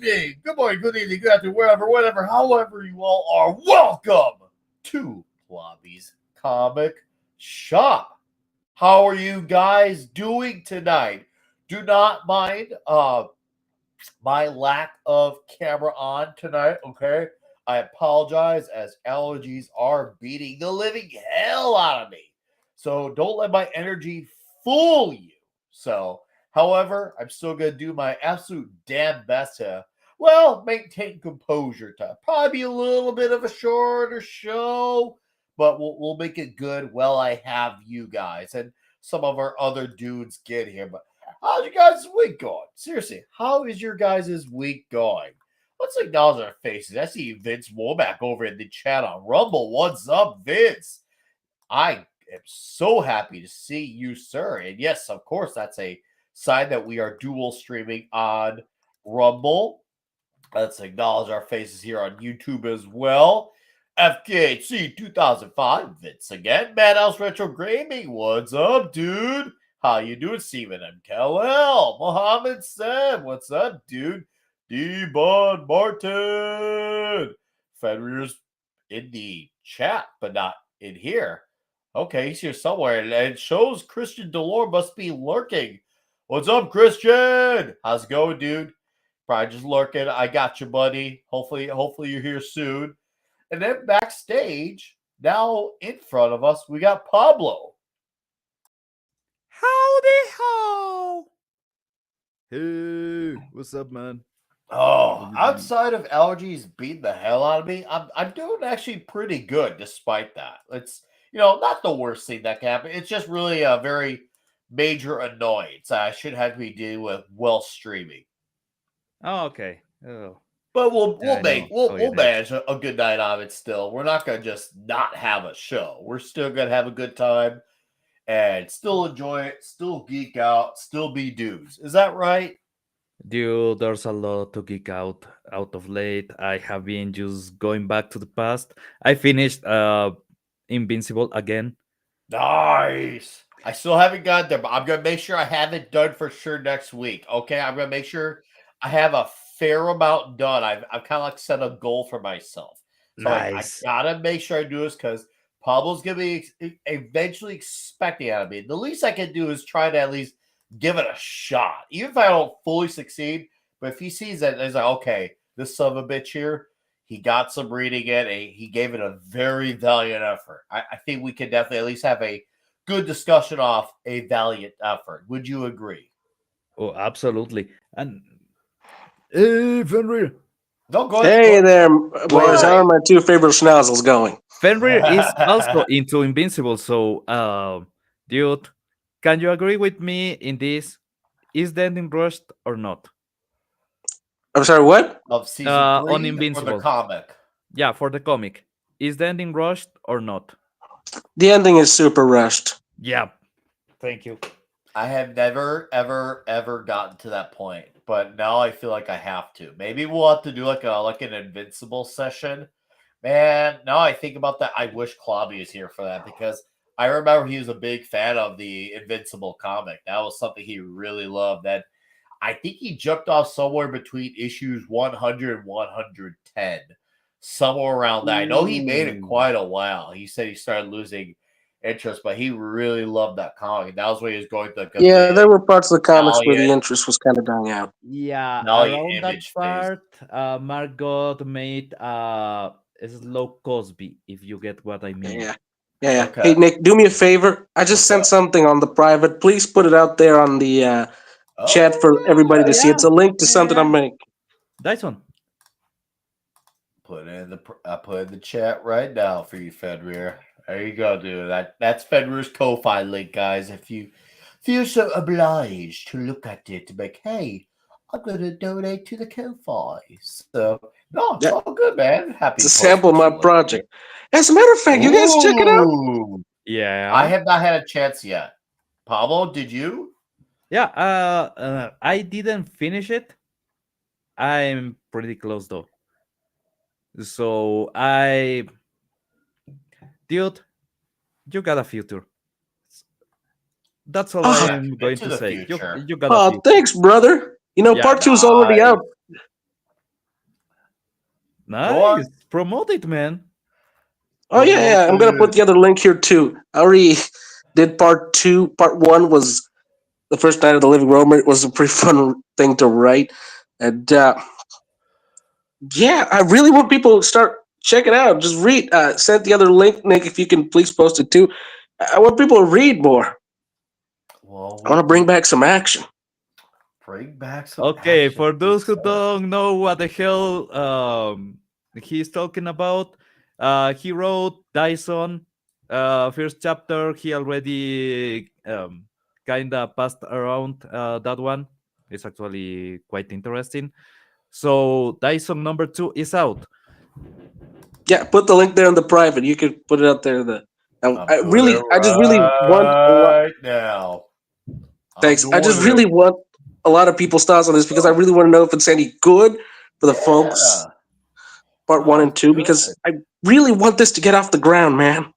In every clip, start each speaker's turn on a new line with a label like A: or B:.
A: evening, good evening, good afternoon, wherever, whatever, however you all are. Welcome to Clobby's Comic Shop. How are you guys doing tonight? Do not mind my lack of camera on tonight, okay? I apologize as allergies are beating the living hell out of me. So don't let my energy fool you. So, however, I'm still going to do my absolute damn best to, well, maintain composure to probably be a little bit of a shorter show, but we'll make it good while I have you guys and some of our other dudes get here. But how's your guys' week going? Seriously, how is your guys' week going? Let's acknowledge our faces. I see Vince Womack over in the chat on Rumble. What's up, Vince? I am so happy to see you, sir. And yes, of course, that's a sign that we are dual streaming on Rumble. Let's acknowledge our faces here on YouTube as well. FKHC 2005, Vince again. Madhouse Retro Gaming, what's up, dude? How you doing, Steven M. Kellel? Mohammed Sam, what's up, dude? D-Bud Martin. Fenrir's in the chat, but not in here. Okay, he's here somewhere. And it shows Christian Delore must be lurking. What's up, Christian? How's it going, dude? Probably just lurking. I got you, buddy. Hopefully you're here soon. And then backstage, now in front of us, we got Pablo.
B: Howdy ho! Hey, what's up, man?
A: Oh, outside of allergies beating the hell out of me, I'm doing actually pretty good despite that. It's not the worst thing that can happen. It's just really a very major annoyance I should have to be dealing with while streaming.
B: Oh, okay. Oh.
A: But we'll manage a good night of it still. We're not gonna just not have a show. We're still gonna have a good time and still enjoy it, still geek out, still be dudes. Is that right?
B: Dude, there's a lot to geek out of late. I have been just going back to the past. I finished Invincible again.
A: Nice. I still haven't got there, but I'm gonna make sure I have it done for sure next week. Okay, I'm gonna make sure I have a fair amount done. I've kind of like set a goal for myself. So
B: Nice.
A: I gotta make sure I do this because Pablo's gonna be eventually expecting out of me. The least I can do is try to at least give it a shot, even if I don't fully succeed. But if he sees that, he's like, okay, this son of a bitch here, he got some reading it. He gave it a very valiant effort. I think we can definitely at least have a good discussion off a valiant effort. Would you agree?
B: Oh, absolutely. And hey, Fenrir.
A: No, go ahead.
C: Hey there, boys. How are my two favorite schnozzles going?
B: Fenrir is also into Invincible, so dude, can you agree with me in this? Is the ending rushed or not?
C: I'm sorry, what?
A: Of season 3
B: on Invincible.
A: for the comic.
B: Yeah, for the comic. Is the ending rushed or not?
C: The ending is super rushed.
B: Yeah. Thank you.
A: I have never, ever, ever gotten to that point, but now I feel like I have to. Maybe we'll have to do like an Invincible session. Man, now I think about that, I wish Clobby is here for that because I remember he was a big fan of the Invincible comic. That was something he really loved. That I think he jumped off somewhere between issues 100 and 110, somewhere around that. I know he made it quite a while. He said he started losing interest, but he really loved that comic. That was when he was going through.
C: Yeah, there were parts of the comics where the interest was kind of dying out.
B: Yeah,
A: No,
B: around that part, Margot made slow Cosby, if you get what I mean.
C: Yeah. Okay. Hey, Nick, do me a favor. I just sent something on the private. Please put it out there on the chat for everybody to see. It's a link to something I'm making.
B: Dyson.
A: Put in the chat right now for you, Fenrir. There you go, dude. That's Fenrir's Ko-Fi link, guys. If you feel so obliged to look at it, like, hey, I'm gonna donate to the Ko-Fi. So no, it's all good, man. Happy.
C: It's a sample of my project. As a matter of fact, you guys check it out.
B: Yeah,
A: I have not had a chance yet. Pablo, did you?
B: Yeah, I didn't finish it. I'm pretty close though. So dude, you got a future. That's all I'm going to say. You got a future.
C: Thanks, brother. Part 2 is already out.
A: Go on.
B: Nice. Promote it, man.
C: Oh yeah. I'm gonna put the other link here too. I already did part 2. Part 1 was the first night of the living room. It was a pretty fun thing to write, and yeah, I really want people to start check it out. Just read. Send the other link, Nick, if you can please post it too. I want people to read more.
A: Well,
C: I want to bring back some action.
A: bring back some.
B: Okay,
A: action,
B: for those who
A: sir.
B: don't know what the hell he's talking about, he wrote Dyson. First chapter, he already kind of passed around that one. It's actually quite interesting. So Dyson number 2 is out.
C: Yeah, put the link there in the private. You could put it out there.
A: I'm doing it
C: I just really want a lot.
A: right now.
C: Thanks. I just
A: doing
C: really
A: it.
C: want a lot of people's thoughts on this because I really want to know if it's any good for the folks.
A: Yeah.
C: Part
A: No,
C: 1 and
A: it's
C: 2
A: good.
C: because I really want this to get off the ground, man.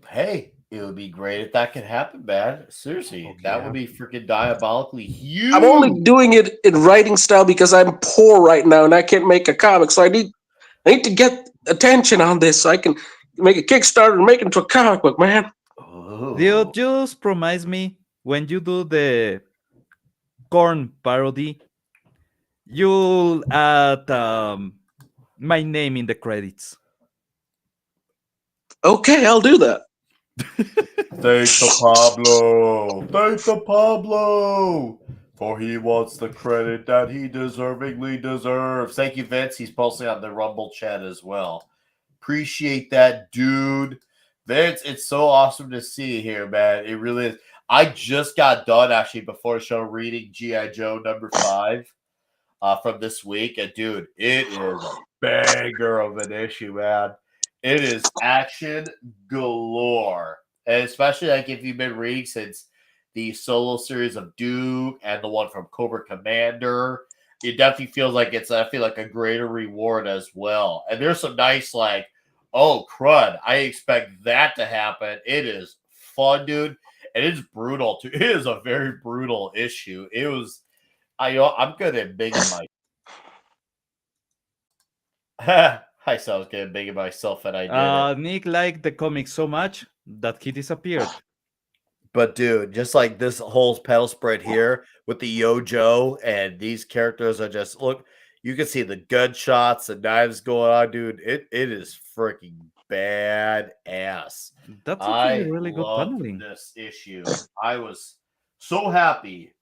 A: Hey, it would be great if that could happen, man. Seriously,
B: Oh,
A: that
B: yeah.
A: would be freaking diabolically huge.
C: I'm only doing it in writing style because I'm poor right now and I can't make a comic, so I need to get attention on this so I can make a Kickstarter and make it into a comic book, man.
B: Dude,
A: Oh.
B: just promise me when you do the corn parody, you'll add my name in the credits.
C: Okay, I'll do that.
A: Thank the Pablo. Thank the Pablo. For he wants the credit that he deservingly deserves. Thank you, Vince. He's posting on the Rumble chat as well. Appreciate that, dude. Vince, it's so awesome to see you here, man. It really is. I just got done actually before the show reading G.I. Joe number 5 from this week. And dude, it is a banger of an issue, man. It is action galore. And especially like if you've been reading since the solo series of Duke and the one from Cobra Commander, it definitely feels like it's, I feel like, a greater reward as well. And there's some nice like, oh crud, I expect that to happen. It is fun, dude. And it's brutal too. It is a very brutal issue. It was I'm good at bigging my I said I was getting big of myself and I did it.
B: Nick liked the comic so much that he disappeared.
A: But dude, just like this whole pedal spread here with the Yojo and these characters are just look, you can see the gunshots and knives going on, dude. It is freaking badass.
B: That's actually
A: I
B: really good
A: loved
B: paneling.
A: this issue. I was so happy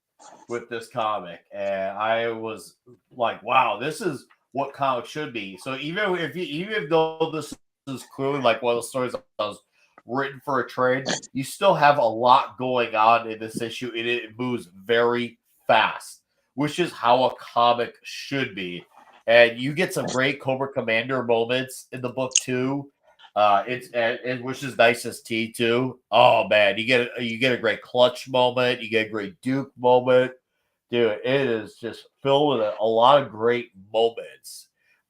A: with this comic, and I was like, "Wow, this is what comics should be." So even though this is clearly like one of the stories that was written for a trade, you still have a lot going on in this issue, and it moves very fast, which is how a comic should be. And you get some great Cobra Commander moments in the book too. Which is nice as T too. Oh man, you get a great clutch moment, you get a great Duke moment, dude. It is just filled with a lot of great moments.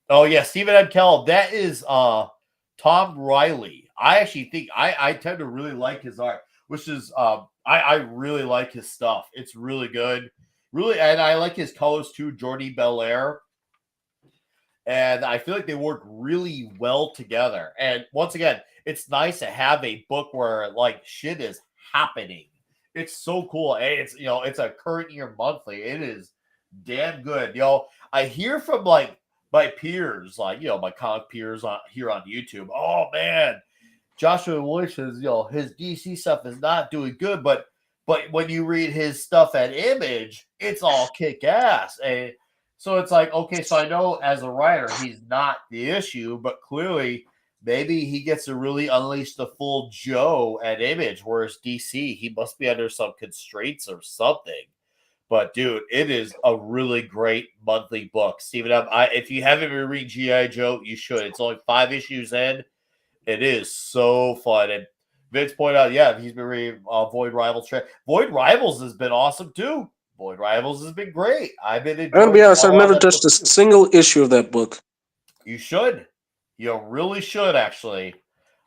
A: Oh yeah, Stephen M. Kell, that is Tom Riley. I actually think I tend to really like his art, which is I really like his stuff. It's really good, really, and I like his colors too. Jordi Belair. And I feel like they work really well together. And once again, it's nice to have a book where like shit is happening. It's so cool. And it's a current year monthly. It is damn good. I hear from like my peers, like my comic peers here on YouTube. Oh man, Joshua Wood says, his DC stuff is not doing good, but when you read his stuff at Image, it's all kick ass. And so it's like, okay, so I know as a writer, he's not the issue, but clearly maybe he gets to really unleash the full Joe at Image, whereas DC, he must be under some constraints or something. But dude, it is a really great monthly book. Steven, if you haven't been reading G.I. Joe, you should. It's only 5 issues in. It is so fun. And Vince pointed out, yeah, he's been reading Void Rivals. Void Rivals has been awesome too. Void Rivals has been great. I've been
C: I'm gonna
A: enjoying
C: be honest. I've never
A: that
C: touched a
A: book, too.
C: single issue of that book.
A: You should. You really should, actually.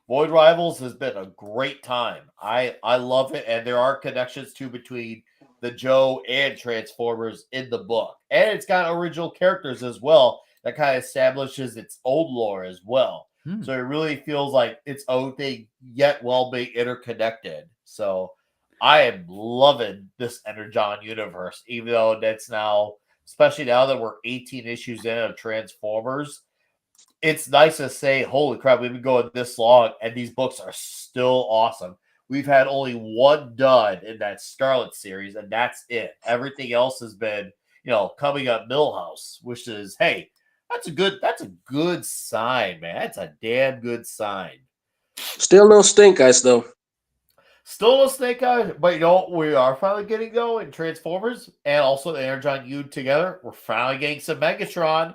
A: Void Rivals has been a great time. I love it, and there are connections too between the Joe and Transformers in the book, and it's got original characters as well that kind of establishes its own lore as well.
B: Hmm.
A: So it really feels like its own thing, yet well being interconnected. So I am loving this Energon universe, even though that's now, especially now that we're 18 issues in of Transformers, it's nice to say, holy crap, we've been going this long, and these books are still awesome. We've had only one dud in that Scarlet series, and that's it. Everything else has been, coming up Millhouse, which is, hey, that's a good sign, man. That's a damn good sign.
C: Still no Stink Eyes though.
A: Still no Snake Eyes, but we are finally getting in Transformers and also the Energon U together. We're finally getting some Megatron.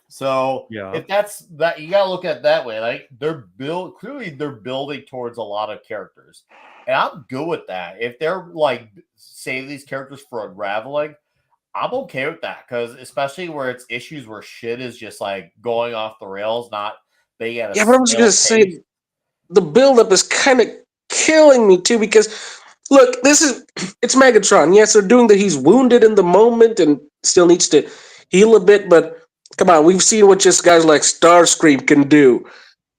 A: So
B: Yeah.
A: if that's that, you gotta look at it that way. Like they're building towards a lot of characters, and I'm good with that. If they're like saving these characters for unraveling, I'm okay with that because especially where it's issues where shit is just like going off the rails, not being at a
C: Yeah, but I'm just gonna
A: snail's pace.
C: say the buildup is kind of killing me too because look, it's Megatron. Yes, they're doing that. He's wounded in the moment and still needs to heal a bit. But come on, we've seen what just guys like Starscream can do.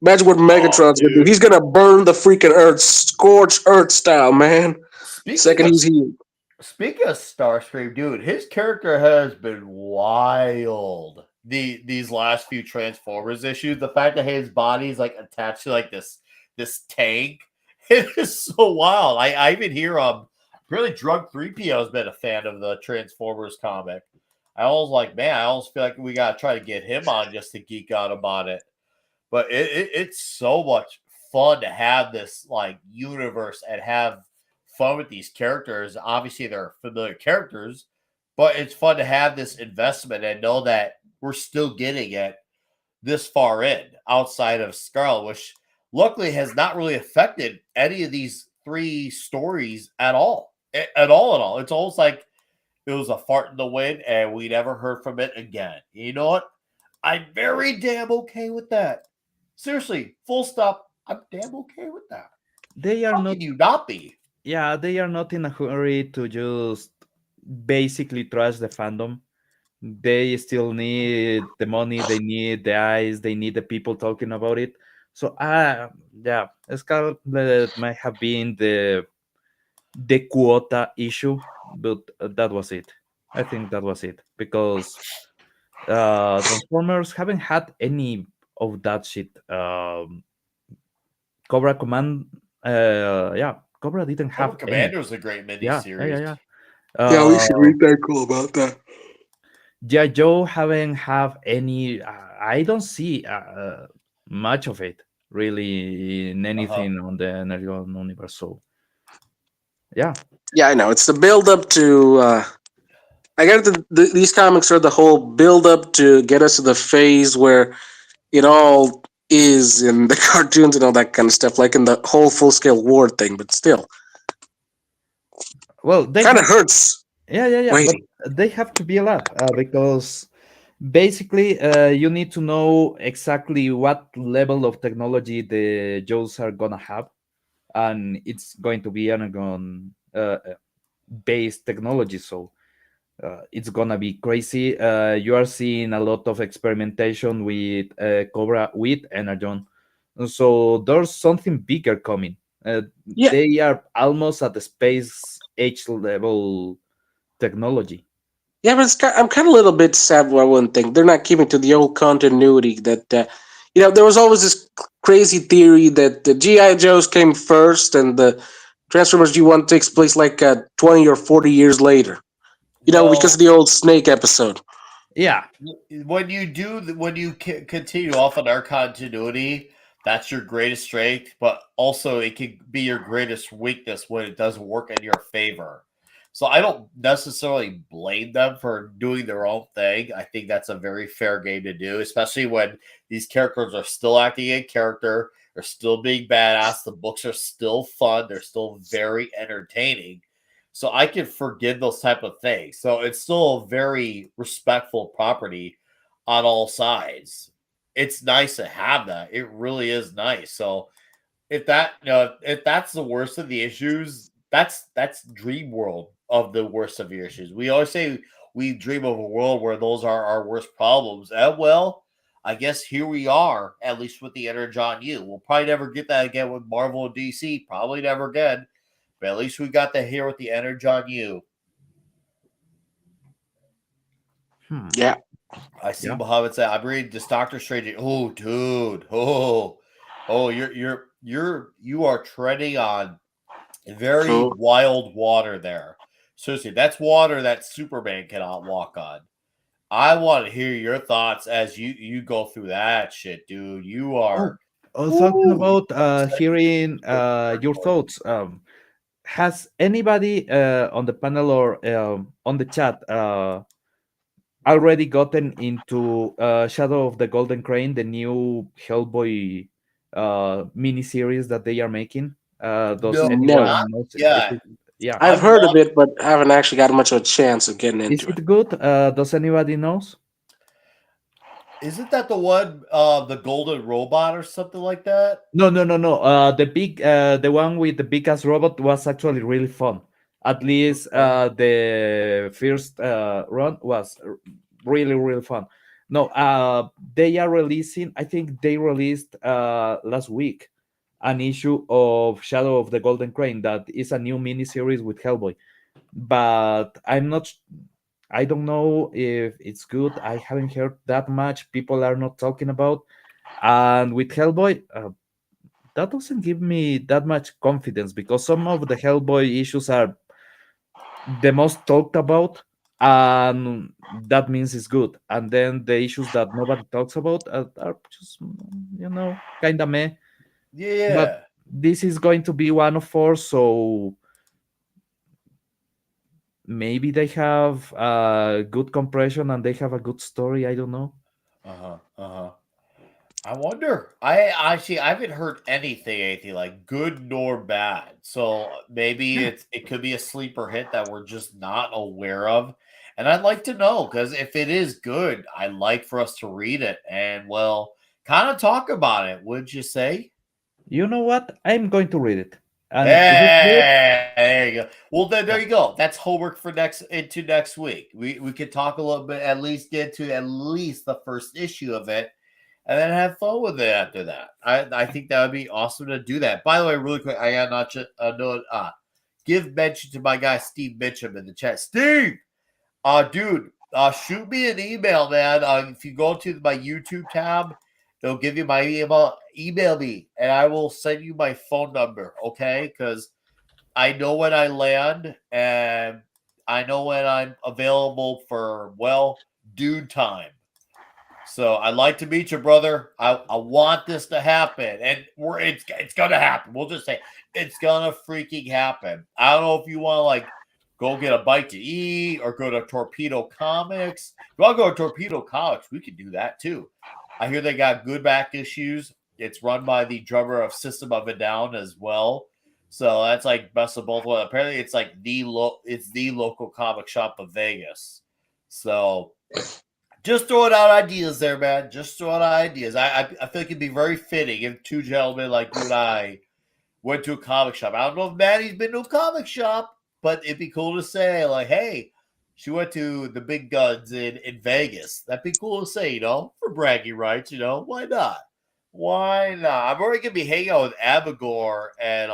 C: Imagine what
A: Oh,
C: Megatron's gonna do.
A: dude.
C: He's gonna burn the freaking Earth, scorch Earth style, man.
A: Speaking
C: Second
A: of
C: he's healed.
A: Speaking of Starscream, dude, his character has been wild. These last few Transformers issues, the fact that his body's like attached to like this tank, it is so wild. I even hear really Drug 3PO has been a fan of the Transformers comic. I always like, man, I always feel like we gotta try to get him on just to geek out about it. But it's so much fun to have this like universe and have fun with these characters. Obviously, they're familiar characters, but it's fun to have this investment and know that we're still getting it this far in outside of Scarlet, which luckily has not really affected any of these three stories at all. At all. It's almost like it was a fart in the wind and we never heard from it again. You know what? I'm very damn okay with that. Seriously, full stop. I'm damn okay with that.
B: They are
A: How
B: not.
A: can you not be?
B: Yeah, they are not in a hurry to just basically trash the fandom. They still need the money, they need the eyes, they need the people talking about it. So yeah, Scarlet might have been the quota issue, but that was it. I think that was it because Transformers haven't had any of that shit. Cobra Command, yeah, Cobra didn't
A: Cobra
B: have any.
A: Commander is a great
B: Yeah, yeah, yeah,
A: miniseries.
B: yeah.
C: Yeah, we
B: Uh,
C: should read that cool about that.
B: yeah, Joe haven't have any. I don't see much of it really in
A: Uh-huh.
B: anything on the Energon universe. So yeah,
C: Yeah, I know. It's the build up to. I get these comics are the whole build up to get us to the phase where it all is in the cartoons and all that kind of stuff, like in the whole full scale war thing. But still,
B: well, they
C: kind of
B: have.
C: hurts
B: Yeah, yeah, yeah. But
C: waiting.
B: they have to be alive because basically you need to know exactly what level of technology the Joes are gonna have, and it's going to be Energon based technology. So it's gonna be crazy. You are seeing a lot of experimentation with Cobra with Energon, so there's something bigger coming.
C: Yeah,
B: They are almost at the space age level technology.
C: yeah, but I'm kind of a little bit sad. What one thing they're not keeping to the old continuity that. There was always this crazy theory that the GI Joes came first, and the Transformers G1 takes place like 20 or 40 years later. Because of
A: Well,
C: the old Snake episode.
B: Yeah,
A: when you continue off on our continuity, that's your greatest strength, but also it can be your greatest weakness when it doesn't work in your favor. So I don't necessarily blame them for doing their own thing. I think that's a very fair game to do, especially when these characters are still acting in character, they're still being badass, the books are still fun, they're still very entertaining. So I can forgive those type of things. So it's still a very respectful property on all sides. It's nice to have that. It really is nice. So if that's the worst of the issues, that's Dream World of the worst of your issues. We always say we dream of a world where those are our worst problems. And well, I guess here we are, at least with the Energon on You. We'll probably never get that again with Marvel and DC. Probably never again. But at least we got that here with the Energon on You.
C: Yeah.
A: I see Muhammad say, I'm reading this Doctor Strange. Oh, dude. Oh, you are treading on very
C: Cool.
A: wild water there. Seriously, that's water that Superman cannot walk on. I want to hear your thoughts as you go through that shit, dude. You are
B: Talking
A: Ooh,
B: about hearing your thoughts. Has anybody on the panel or on the chat already gotten into Shadow of the Golden Crane, the new Hellboy miniseries that they are making? Does
A: no,
C: No.
A: not
B: anyone know if
A: yet.
B: it, yeah,
C: I've
A: I've
C: heard of
A: watched.
C: it, but haven't actually got much of a chance of getting
B: is
C: into it.
B: it good? Does anybody knows?
A: Isn't that the one, the Golden Robot or something like that?
B: No. The one with the big ass robot was actually really fun. At least
A: Okay.
B: the first run was really fun. No, they are releasing. I think they released last week an issue of Shadow of the Golden Crane that is a new miniseries with Hellboy. But I don't know if it's good. I haven't heard that much. People are not talking about. And with Hellboy, that doesn't give me that much confidence because some of the Hellboy issues are the most talked about, and that means it's good. And then the issues that nobody talks about are just, kind of meh. But
A: Yeah.
B: this is going to be one of four, so maybe they have good compression and they have a good story. I don't know.
A: Uh-huh. Uh-huh. I wonder. I haven't heard anything like good nor bad. So maybe
B: Yeah.
A: it could be a sleeper hit that we're just not aware of. And I'd like to know because if it is good, I'd like for us to read it and well, kind of talk about it. Would you say?
B: You know what? I'm going to read it, and if it's good,
A: Hey, there you go. Well, then there
B: yeah.
A: you go. That's homework for next week. We could talk a little bit, at least get to at least the first issue of it, and then have fun with it after that. I think that would be awesome to do that. By the way, really quick, I got not just give mention to my guy Steve Mitchum in the chat. Steve, dude, shoot me an email, man. If you go to my YouTube tab, it'll give you my email. Email me, and I will send you my phone number. Okay, because I know when I land, and I know when I'm available for dude time. So I'd like to meet you, brother. I want this to happen, and it's gonna happen. We'll just say it's gonna freaking happen. I don't know if you want to go get a bite to eat or go to Torpedo Comics. If you want to go to Torpedo Comics, we can do that too. I hear they got good back issues. It's run by the drummer of System of a Down as well. So that's like best of both worlds. Apparently, it's like it's the local comic shop of Vegas. So just throwing out ideas there, man. Just throwing out ideas. I feel like it'd be very fitting if two gentlemen like you and I went to a comic shop. I don't know if Maddie's been to a comic shop, but it'd be cool to say, like, hey, she went to the big guns in Vegas. That'd be cool to say, for bragging rights, Why not? Why not? I'm already gonna be hanging out with Abigor and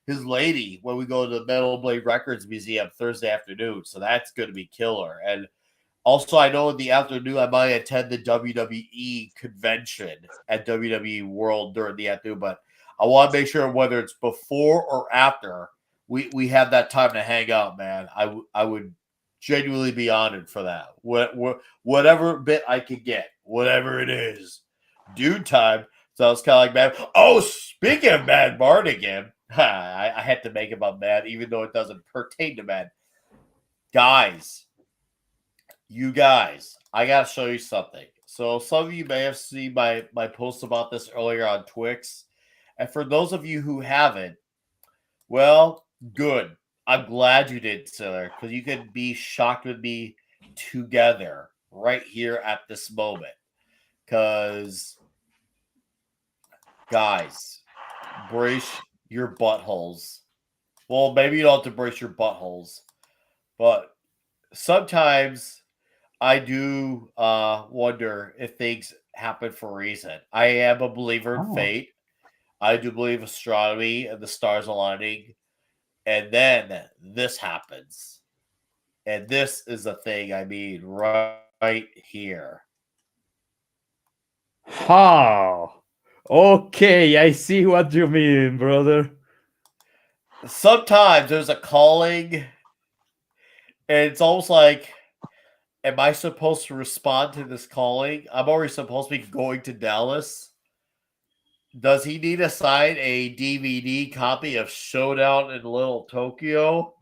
A: his lady when we go to the Metal Blade Records Museum Thursday afternoon. So that's gonna be killer. And also, I know in the afternoon I might attend the WWE convention at WWE World during the afternoon, but I want to make sure whether it's before or after we have that time to hang out, man. I would genuinely be honored for that. Whatever bit I could get, whatever it is, dude time. So it's kind of like Mad. Oh, speaking of Mad Mardigan, I had to make him up mad, even though it doesn't pertain to Mad. Guys, you guys, I gotta show you something. So some of you may have seen my post about this earlier on Twix. And for those of you who haven't, well, good. I'm glad you did, Sailor, because you could be shocked with me together right here at this moment. Because, guys, brace your buttholes. Well, maybe you don't have to brace your buttholes. But sometimes I do wonder if things happen for a reason. I am a believer in
B: Oh.
A: fate. I do believe astronomy and the stars aligning. And then this happens. And this is the thing I mean right here.
B: How? Okay, I see what you mean, brother.
A: Sometimes there's a calling, and it's almost like, am I supposed to respond to this calling? I'm already supposed to be going to Dallas. Does he need to sign a DVD copy of Showdown in Little Tokyo?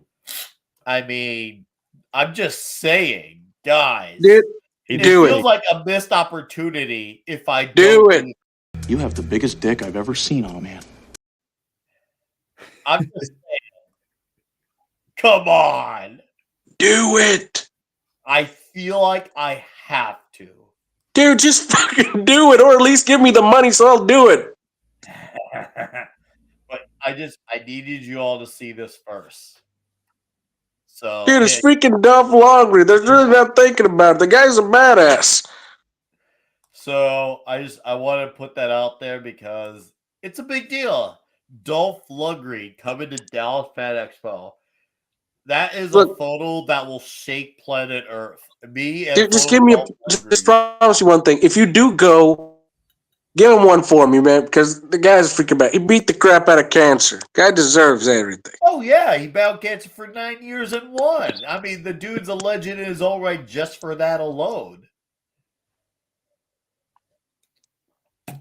A: I mean, I'm just saying, guys.
C: Dude,
A: It
C: do
A: feels
C: it.
A: like a missed opportunity if I
C: Do
A: don't
C: it.
A: do.
D: You have the biggest dick I've ever seen on a man.
A: I'm just saying, come on.
C: Do it.
A: I feel like I have to.
C: Dude, just fucking do it, or at least give me the money so I'll do it.
A: But I needed you all to see this first. So
C: Dude, it's freaking Dolph Lundgren. They're really not thinking about it. The guy's a badass.
A: So I want to put that out there because it's a big deal. Dolph Lundgren coming to Dallas Fan Expo. That is a
C: Look.
A: photo that will shake planet Earth. Me and
C: Dude, just
A: photo
C: give me
A: Dolph
C: just
A: Lundgren.
C: promise you one thing. If you do go, give him one for me, man, because the guy's freaking bad. He beat the crap out of cancer. Guy deserves everything.
A: Oh yeah, he battled cancer for 9 years and won. I mean, the dude's a legend in his own right just for that alone.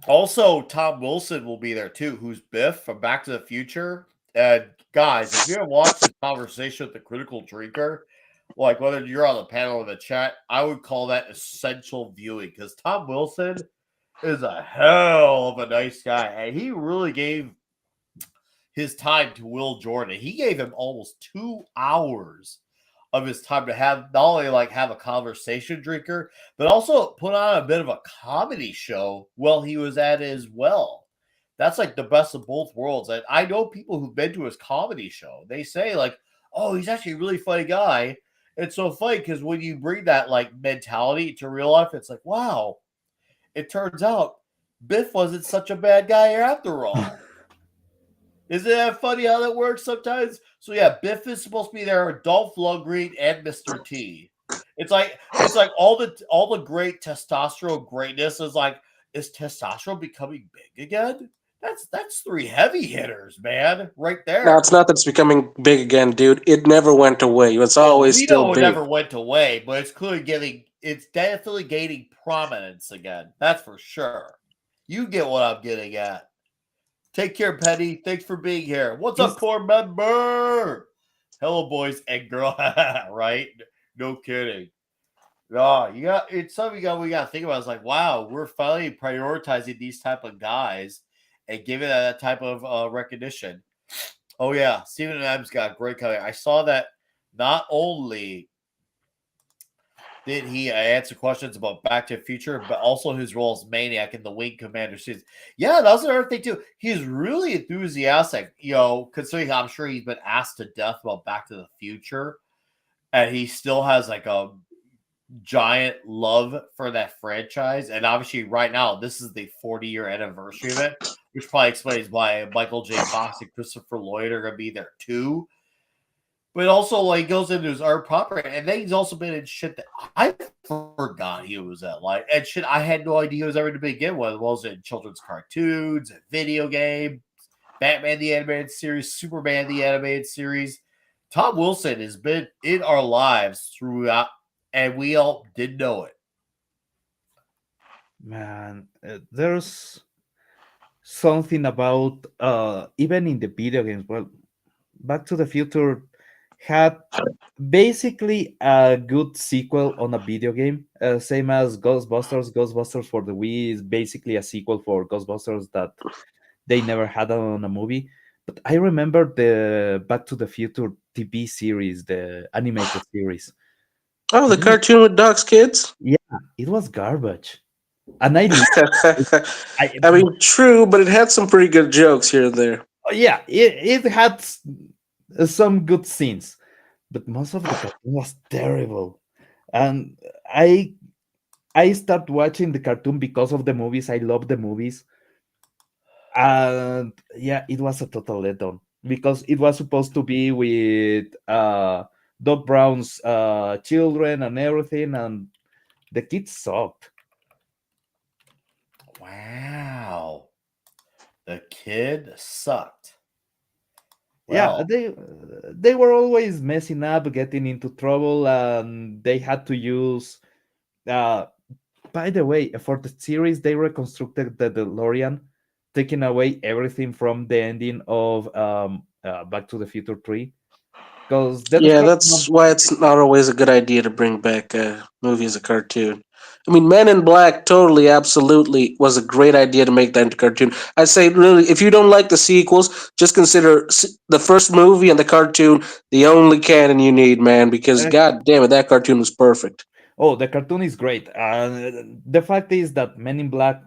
A: Also, Tom Wilson will be there too, who's Biff from Back to the Future. And guys, if you haven't watched the conversation with the critical drinker, like whether you're on the panel or the chat, I would call that essential viewing because Tom Wilson is a hell of a nice guy. And he really gave his time to Will Jordan. He gave him almost 2 hours of his time to have not only like have a conversation drinker, but also put on a bit of a comedy show while he was at it as well. That's like the best of both worlds. And I know people who've been to his comedy show. They say like, "Oh, he's actually a really funny guy." It's so funny because when you bring that like mentality to real life, it's like, wow. It turns out Biff wasn't such a bad guy after all. Isn't that funny how that works sometimes? So yeah, Biff is supposed to be there, Dolph Lundgren and Mr. T. It's like all the great testosterone greatness is testosterone becoming big again? That's 3 heavy hitters, man, right there.
C: No, it's not that it's becoming big again, dude. It never went away. It's always
A: we
C: still
A: know it
C: big.
A: never went away, but it's definitely gaining prominence again. That's for sure. You get what I'm getting at. Take care, Penny. Thanks for being here. What's up, core member? Hello, boys and girl. Right? No kidding. No, it's something we got to think about. It's like, wow, we're finally prioritizing these type of guys and giving that type of recognition. Oh yeah, Stephen Adams got a great color. I saw that not only did he answer questions about Back to the Future, but also his role as Maniac in the Wing Commander series. Yeah, that was another thing too. He's really enthusiastic, considering I'm sure he's been asked to death about Back to the Future, and he still has like a giant love for that franchise. And obviously, right now, this is the 40-year anniversary of it, which probably explains why Michael J. Fox and Christopher Lloyd are going to be there too. But also, like, goes into his art property, and then he's also been in shit that I forgot he was at. Like, and shit I had no idea he was ever to begin with. Was in children's cartoons, video game, Batman the Animated Series, Superman the Animated Series. Tom Wilson has been in our lives throughout, and we all didn't know it.
B: Man, there's something about even in the video games. Well, Back to the Future had basically a good sequel on a video game, same as Ghostbusters. Ghostbusters for the Wii is basically a sequel for Ghostbusters that they never had on a movie. But I remember the Back to the Future TV series, the animated series.
C: Oh, the cartoon with Doc's kids?
B: Yeah, it was garbage. And I
C: I mean, true, but it had some pretty good jokes here and there.
B: yeah, it had some good scenes, but most of the cartoon was terrible. And I I start watching the cartoon because of the movies. I love the movies, and yeah, it was a total letdown because it was supposed to be with Doc Brown's children and everything, and the kids sucked.
A: Wow. The kid sucked.
B: Yeah,
A: Well,
B: they were always messing up, getting into trouble, and they had to use. Uh, by the way, for the series, they reconstructed the DeLorean, taking away everything from the ending of Back to the Future 3, because the
C: Yeah,
B: destruction
C: that's
B: of
C: why it's not always a good idea to bring back a movie as a cartoon. I mean, Men in Black totally, absolutely was a great idea to make that into cartoon. I say, really, if you don't like the sequels, just consider the first movie and the cartoon the only canon you need, man. Because
B: uh,
C: god damn it, that cartoon was perfect.
B: oh, the cartoon is great. The fact is that Men in Black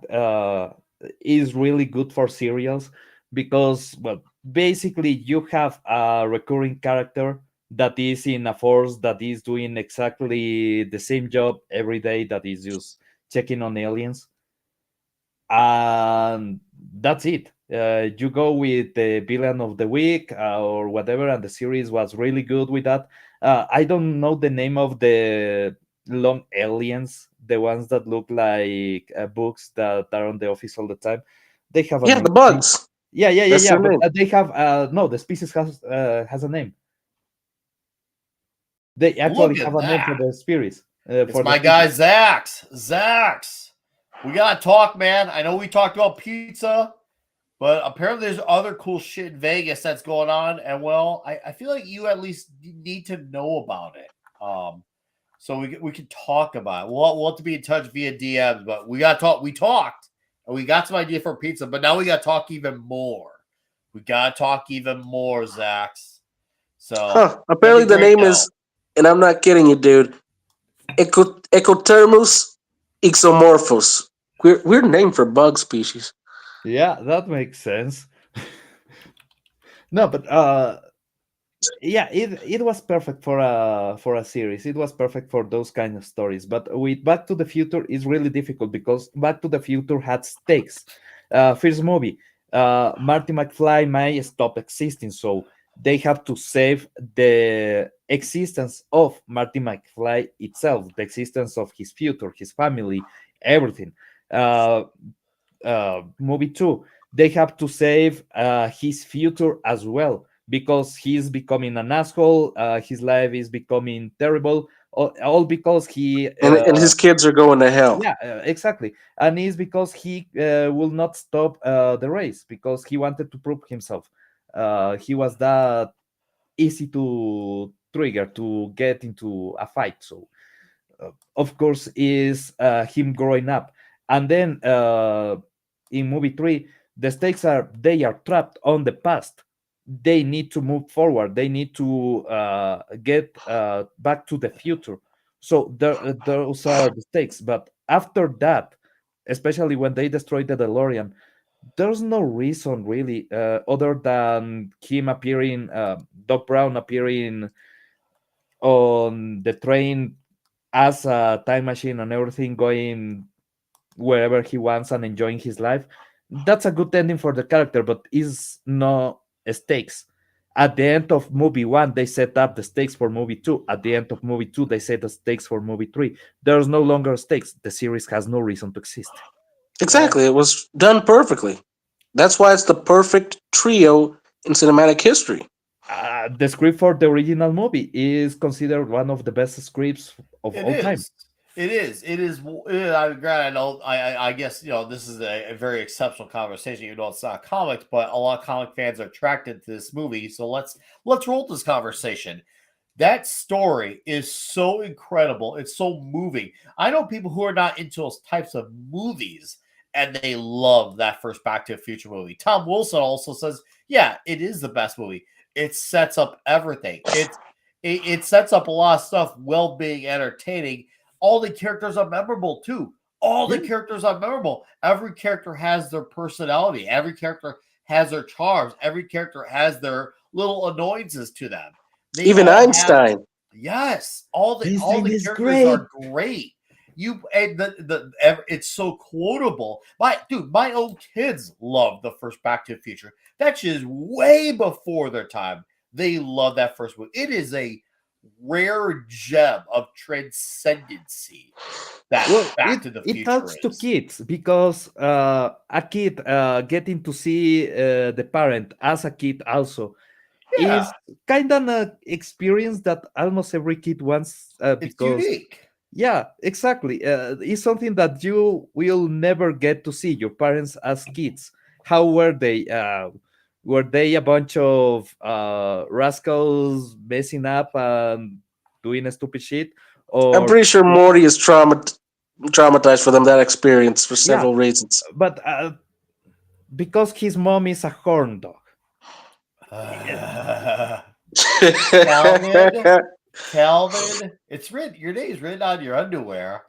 B: is really good for serials because, well, basically you have a recurring character that is in a force that is doing exactly the same job every day, that is just checking on aliens, and that's it. You go with the villain of the week or whatever, and the series was really good with that. I don't know the name of the long aliens, the ones that look like books that are on the office all the time. They have a
C: Yeah,
B: name.
C: the bugs.
B: Yeah, yeah, yeah,
C: That's
B: yeah.
C: their
B: But
C: name.
B: they have no. The species has a name. They actually
A: look
B: have
A: at
B: a name for
A: that.
B: the species
A: It's
B: for the
A: my
B: species.
A: guy Zax. Zax. We gotta talk, man. I know we talked about pizza, but apparently there's other cool shit in Vegas that's going on. And well, I feel like you at least need to know about it. So we can talk about it. We'll have to be in touch via DMs, but we got to talk. We talked and we got some idea for pizza, but now we got to talk even more. We got to talk even more, Zax. So
C: Huh.
A: that'd
C: Apparently
A: be
C: the
A: great
C: name
A: though.
C: is, and I'm not kidding you, dude, Ecothermus ixomorphos. Weird name for bug species.
B: Yeah, that makes sense. No, but yeah, it was perfect for a series. It was perfect for those kind of stories. But with Back to the Future is really difficult because Back to the Future had stakes. First movie, Marty McFly may stop existing, so they have to save the existence of Marty McFly itself, the existence of his future, his family, everything. uh Movie two, they have to save his future as well because he's becoming an asshole. His life is becoming terrible, all because he
C: And his kids are going to hell.
B: yeah, exactly. And it's because he will not stop the race because he wanted to prove himself. He was that easy to trigger to get into a fight. So of course is him growing up, and then in movie three the stakes are they are trapped on the past. They need to move forward, they need to get back to the future. So those are the stakes, but after that, especially when they destroy the DeLorean, there's no reason really other than him appearing, Doc Brown appearing on the train as a time machine and everything, going wherever he wants and enjoying his life. That's a good ending for the character, but is no stakes. At the end of movie one, they set up the stakes for movie two. At the end of movie two, they set the stakes for movie three. There's no longer stakes. The series has no reason to exist.
A: Well,
C: Exactly. It was done perfectly. That's why it's the perfect trio in cinematic history.
B: The script for the original movie is considered one of the best scripts of
A: it
B: all time.
A: is. It is. It is. I'm glad. I know. I guess this is a very exceptional conversation. Even though it's not comics, but a lot of comic fans are attracted to this movie. So let's roll this conversation. That story is so incredible. It's so moving. I know people who are not into those types of movies, and they love that first Back to the Future movie. Tom Wilson also says, "Yeah, it is the best movie. It sets up everything. It sets up a lot of stuff, well being entertaining. All the characters are memorable too. All the
B: Yeah.
A: characters are memorable. Every character has their personality. Every character has their charms. Every character has their little annoyances to them. They
C: Even
A: all have
C: Einstein.
A: yes, all the
B: Einstein is
A: characters
B: great.
A: are great. You and it's so quotable. My own kids love the first Back to the Future. That's just way before their time. They love that first movie. It is a rare gem of transcendency that
B: Well,
A: Back to the
B: it
A: Future
B: talks to
A: is.
B: kids because a kid getting to see the parent as a kid also
A: Yeah,
B: is kind of an experience that almost every kid wants
A: it's
B: because
A: unique.
B: yeah, exactly. It's something that you will never get to see your parents as kids. How were they? Were they a bunch of rascals messing up and doing stupid shit?
C: I'm
B: Or
C: pretty sure Morty is traumatized for them that experience for
B: yeah,
C: several reasons.
B: but because his mom is a horn dog.
A: Calvin, Calvin, it's written. Your name's written on your underwear.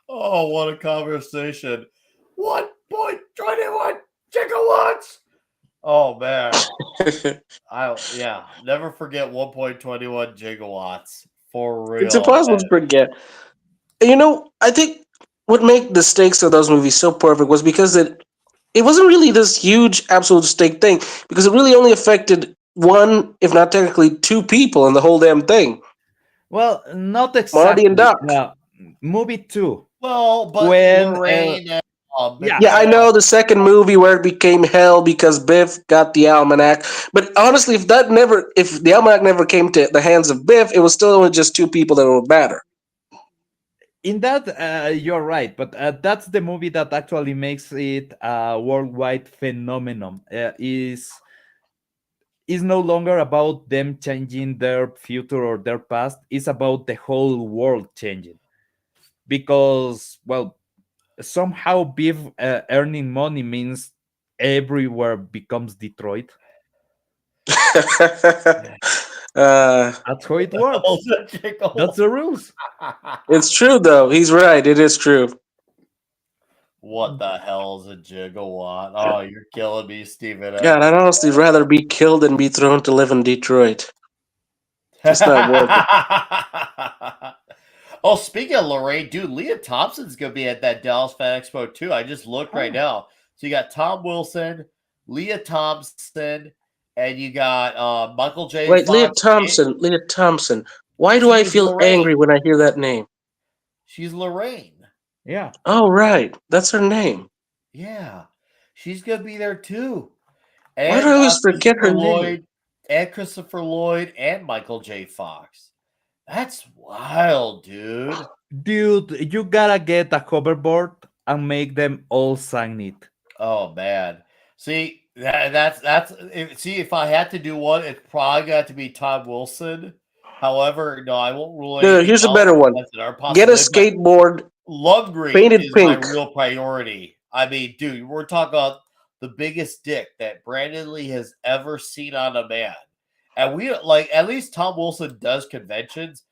A: Oh, what a conversation! 1.21 gigawatts. Oh man, never forget 1.21 gigawatts for
C: It's
A: real.
C: impossible to forget. And I think what made the stakes of those movies so perfect was because it wasn't really this huge absolute stake thing because it really only affected one, if not technically two people in the whole damn thing.
B: Well, not
C: Marty and
B: exactly.
C: Doc.
B: Movie two
A: Well, but
B: when
A: Lorraine and
B: yeah,
C: Yeah, I know the second movie where it became hell because Biff got the almanac. But honestly, if the almanac never came to the hands of Biff, it was still only just two people that would matter.
B: in that you're right, but that's the movie that actually makes it a worldwide phenomenon. Is no longer about them changing their future or their past. It's about the whole world changing because well somehow Beef earning money means everywhere becomes Detroit.
C: uh,
B: That's how it works. That's the rules.
C: it's true, though. He's right. It is true.
A: What the hell is a gigawatt? Oh, you're killing me, Stephen
C: God,
A: X.
C: I'd honestly rather be killed than be thrown to live in Detroit. Just not worth it.
A: Oh, speaking of Lorraine, dude, Leah Thompson's gonna be at that Dallas Fan Expo too. I just looked right now. So you got Tom Wilson, Leah Thompson, and you got Michael J.
C: Wait, Leah
A: Fox.
C: Thompson. Leah Thompson. Why do I
A: She's
C: feel
A: Lorraine.
C: angry when I hear that name?
A: She's Lorraine.
B: Yeah.
C: Oh, right. That's her name.
A: Yeah, she's gonna be there too.
C: Why do I
A: And
C: always forget her name?
A: Christopher Lloyd, and Michael J. Fox. That's wild, dude.
B: Dude, you gotta get a hoverboard and make them all sign it.
A: Oh man. See, that's see if I had to do one, it's probably got to be Todd Wilson. However, no, I won't rule
C: No,
A: anything
C: here's a
A: out.
C: better one.
A: That's our
C: Get a
A: possibility. But
C: skateboard
A: Love Green
C: painted
A: is my
C: pink.
A: real priority. I mean, dude, we're talking about the biggest dick that Brandon Lee has ever seen on a man. And we like at least Tom Wilson does conventions.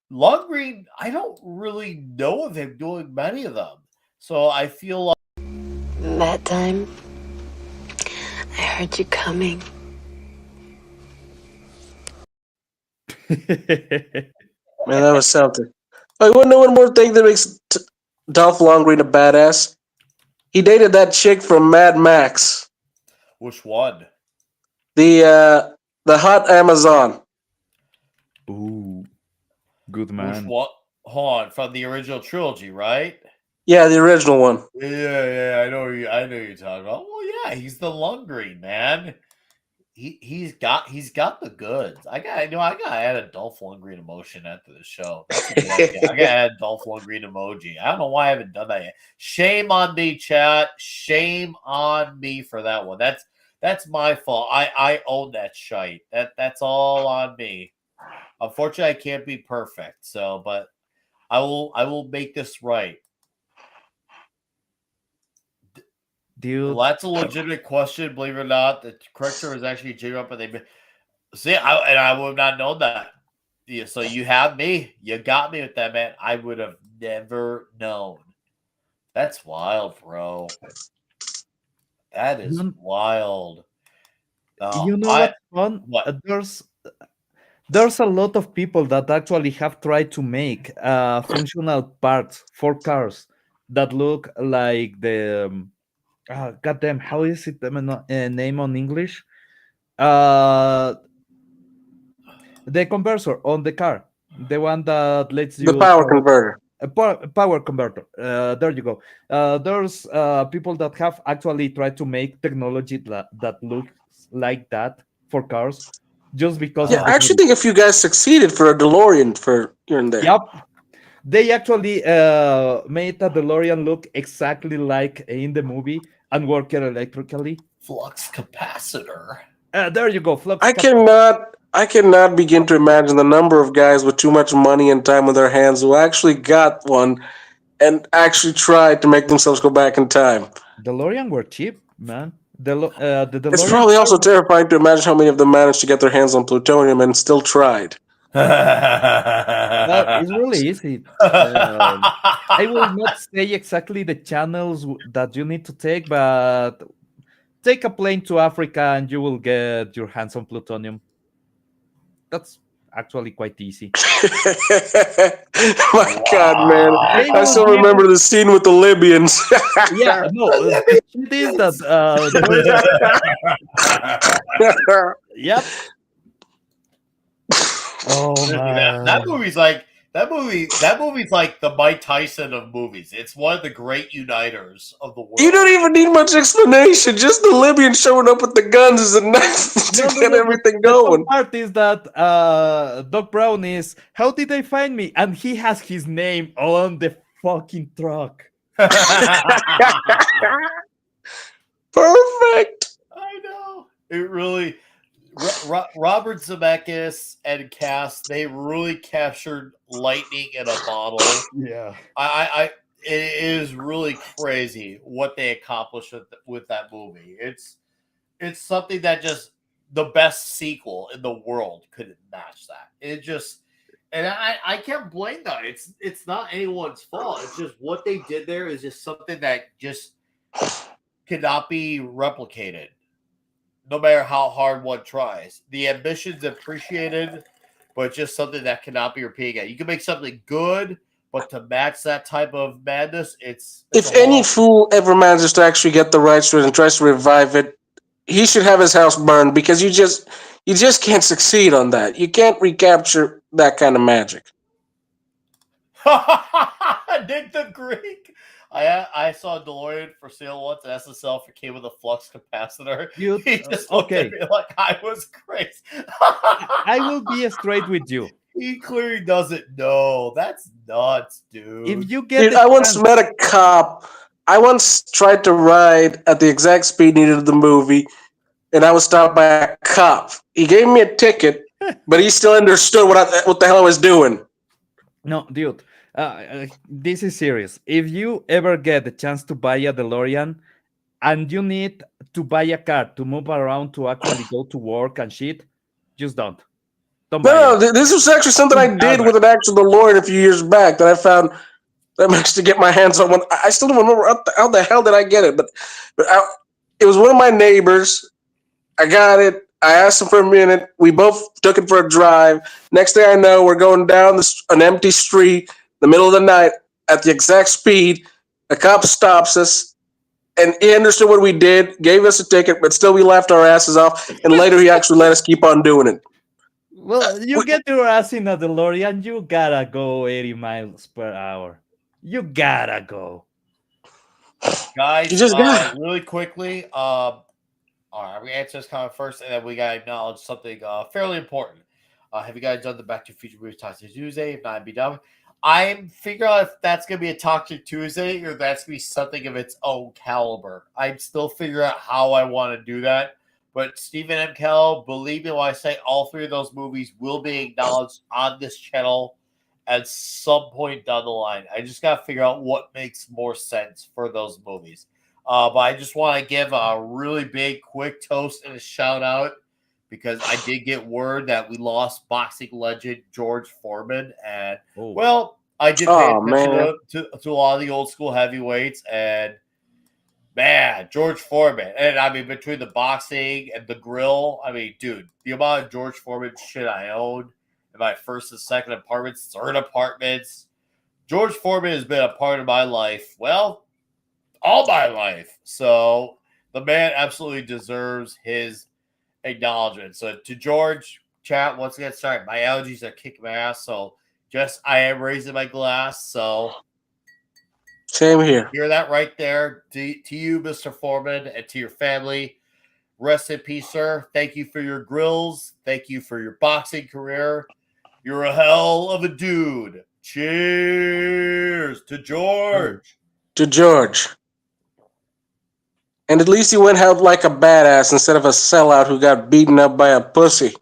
A: Love Green, I don't really know of him doing many of them. So I feel like
E: That time, I heard you coming.
C: Man, that was something. Oh, you want to know one more thing that makes Dolph Lundgren a badass? He dated that chick from Mad Max,
A: which one?
C: the hot Amazon.
B: Ooh, good
A: Which
B: man.
A: one? Hold on, from the original trilogy, right?
C: Yeah, the original one.
A: Yeah, I know you're talking about. Well, yeah, he's the Lundgren man. He's got the goods. I gotta add a Dolph Lundgren emotion after the show. That's a good idea. I gotta add Dolph Lundgren emoji. I don't know why I haven't done that yet. Shame on me, chat. Shame on me for that one. That's my fault. I own that shite. That's all on me. Unfortunately, I can't be perfect. So, but I will make this right.
B: Dude,
A: Well, that's a legitimate question, believe it or not. The correct term is actually J up, but they see. I would have not known that. Yeah, so you have me. You got me with that, man. I would have never known. That's wild, bro. That is
B: don't-
A: wild.
B: You know
A: I
B: what's fun?
A: what?
B: There's a lot of people that actually have tried to make functional parts for cars that look like the goddamn, how is it the name on English? Uh, the converter on the car, the one that lets
C: The
B: you
C: power
B: charge
C: converter.
B: a power converter. There you go. There's people that have actually tried to make technology that looks like that for cars, just because
C: Yeah,
B: of
C: I
B: the
C: actually
B: movie.
C: think if you guys succeeded for a DeLorean for here and there.
B: Yep, they actually made a DeLorean look exactly like in the movie and work it electrically.
A: Flux capacitor.
B: There you go, flux
C: I
B: capacitor.
C: cannot begin to imagine the number of guys with too much money and time on their hands who actually got one and actually tried to make themselves go back in time.
B: DeLorean were cheap, man. The
C: It's
B: DeLorean
C: probably
B: car
C: also terrifying to imagine how many of them managed to get their hands on plutonium and still tried.
B: it's really easy. Um, I will not say exactly the channels that you need to take, but take a plane to Africa and you will get your hands on plutonium. That's actually quite easy.
C: My God, man.
B: They
C: I
B: will
C: still
B: give
C: remember
B: you,
C: the scene with the Libyans.
B: yeah, no, the shit is that there's, yep. Oh
A: That
B: man.
A: movie's like that movie's like the Mike Tyson of movies. It's one of the great uniters of the
C: You
A: world.
C: don't even need much explanation. Just the Libyans showing up with the guns is enough
B: No,
C: to
B: no,
C: get
B: no.
C: everything
B: The top
C: going.
B: part is that Doc Brown is, how did they find me? And he has his name on the fucking truck.
C: Perfect.
A: I know. It really Robert Zemeckis and cast, they really captured lightning in a bottle.
B: Yeah.
A: It is really crazy what they accomplished with that movie. It's something that just the best sequel in the world couldn't match that. It just, and I can't blame them. It's not anyone's fault. It's just what they did there is just something that just cannot be replicated, no matter how hard one tries. The ambition's appreciated, but just something that cannot be repeated again. You can make something good, but to match that type of madness, it's
C: If
A: a
C: any
A: long.
C: fool ever manages to actually get the rights to it and tries to revive it, he should have his house burned because you just can't succeed on that. You can't recapture that kind of magic.
A: Nick the Greek. I saw a DeLorean for sale once at SSL for came with a flux capacitor.
B: You,
A: He just looked at
B: okay.
A: me like I was crazy.
B: I will be straight with you.
A: He clearly doesn't know. That's nuts, dude.
B: If you get
C: Dude,
B: the
C: I once
B: chance,
C: met a cop. I once tried to ride at the exact speed needed of the movie, and I was stopped by a cop. He gave me a ticket, but he still understood what the hell I was doing.
B: no, dude, this is serious. If you ever get the chance to buy a DeLorean and you need to buy a car to move around to actually go to work and shit, just don't. Don't
C: No,
B: buy it.
C: no, this was actually something
B: Just
C: I did
B: never.
C: with an actual DeLorean a few years back that I found that managed to get my hands on one. I still don't remember how the hell did I get it, but it was one of my neighbors. I got it. I asked him for a minute. We both took it for a drive. Next thing I know, we're going down an empty street, in the middle of the night, at the exact speed. A cop stops us, and he understood what we did, gave us a ticket, but still we laughed our asses off. And later, he actually let us keep on doing it.
B: Well, you
C: We,
B: get your ass in a DeLorean, you gotta go 80 miles per hour. You gotta go.
C: you
A: Guys,
C: just got.
A: really quickly, all right, I'm gonna answer this comment first, and then we gotta acknowledge something fairly important. Have you guys done the Back to the Future Movies Toxic Tuesday? If not, be done. I'm figuring out if that's gonna be a Toxic Tuesday or that's gonna be something of its own caliber. I'm still figuring out how I want to do that. But Stephen M. Kell, believe me when I say all three of those movies will be acknowledged on this channel at some point down the line. I just gotta figure out what makes more sense for those movies. But I just want to give a really big, quick toast and a shout out because I did get word that we lost boxing legend George Foreman. And,
B: Oh,
A: well, I did pay
C: Oh,
A: attention
C: man.
A: to a lot of the old school heavyweights. And Man, George Foreman. And I mean, between the boxing and the grill, I mean, dude, the amount of George Foreman shit I owned in my first and second apartments, third apartments. George Foreman has been a part of my life. Well, all my life. So the man absolutely deserves his acknowledgement. So to George, chat, once again, sorry, my allergies are kicking my ass. So just I am raising my glass. So
C: Same here.
A: hear that right there. To you, Mr. Foreman, and to your family. Rest in peace, sir. Thank you for your grills. Thank you for your boxing career. You're a hell of a dude. Cheers to George.
C: To George. And at least he went out like a badass instead of a sellout who got beaten up by a pussy.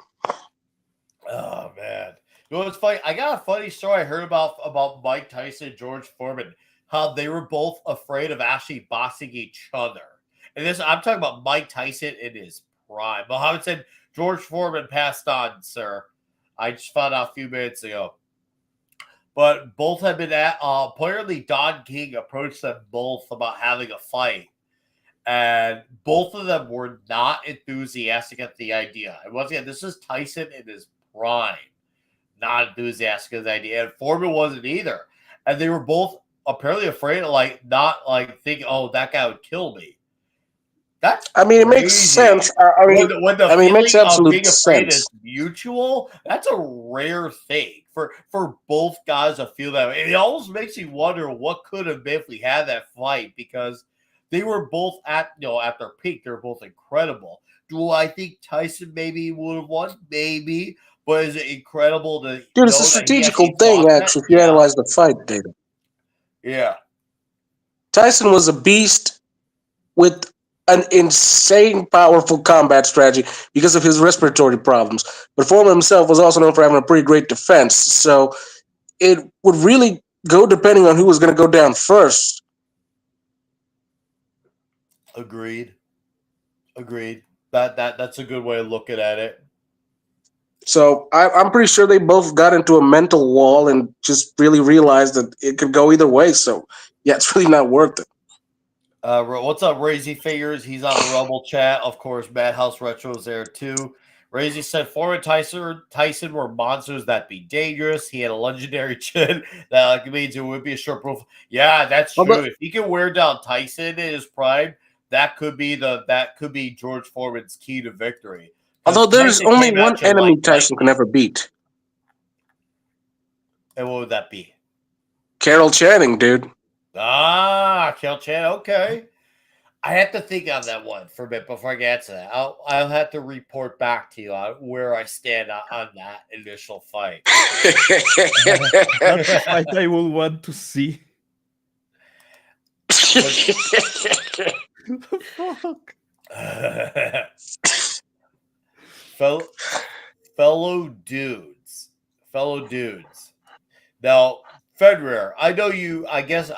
A: Oh man. You know what's funny? I got a funny story I heard about Mike Tyson and George Foreman. How they were both afraid of actually boxing each other. And this I'm talking about Mike Tyson in his prime. Muhammad said George Foreman passed on, sir. I just found out a few minutes ago. But both have been at apparently Don King approached them both about having a fight. And both of them were not enthusiastic at the idea. And once again, this is Tyson in his prime. Not enthusiastic at the idea. And Foreman wasn't either. And they were both apparently afraid of not thinking, oh, that guy would kill me. That's
C: I mean, it makes
A: crazy.
C: sense.
A: When the
C: it
A: feeling
C: makes
A: of
C: absolute
A: being afraid
C: sense.
A: is mutual, that's a rare thing for both guys to feel that way. It almost makes you wonder what could have been if we had that fight, because they were both at their peak. They're both incredible. Do I think Tyson maybe would have won? Maybe. But is it incredible to
C: Dude, it's a
A: know that he
C: strategical
A: actually
C: thing,
A: fought that?
C: actually, if you
A: Yeah.
C: analyze the fight, David.
A: Yeah.
C: Tyson was a beast with an insane, powerful combat strategy because of his respiratory problems. But Foreman himself was also known for having a pretty great defense. So it would really go depending on who was going to go down first.
A: Agreed. That's a good way of looking at it.
C: So I'm pretty sure they both got into a mental wall and just really realized that it could go either way. So yeah, it's really not worth it.
A: What's up, Razy Figures? He's on the Rumble chat. Of course, Madhouse Retro is there too. Razy said, Foreman Tyson were monsters that be dangerous. He had a legendary chin that means it would be a short profile. Yeah, that's true. If he can wear down Tyson in his prime, that could be George Foreman's key to victory.
C: Although there's only one enemy Tyson can ever beat.
A: And what would that be?
C: Carol Channing, dude.
A: Carol Channing. Okay. I have to think on that one for a bit before I get to that. I'll have to report back to you on where I stand on that initial fight.
B: That's the fight I will want to see. Fuck.
A: fellow dudes. Now, Federer, I know you. I guess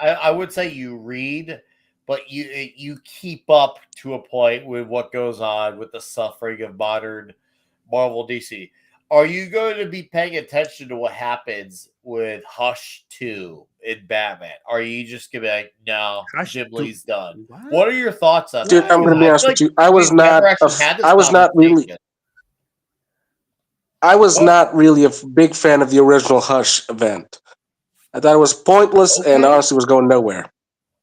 A: I would say you read, but you keep up to a point with what goes on with the suffering of modern Marvel DC. Are you going to be paying attention to what happens with Hush 2 in Batman? Are you just going to be like, no, Jim Lee's done? What are your thoughts on
C: Dude,
A: that?
C: I'm going to be honest with you. I was not really a big fan of the original Hush event. I thought it was pointless and honestly was going nowhere.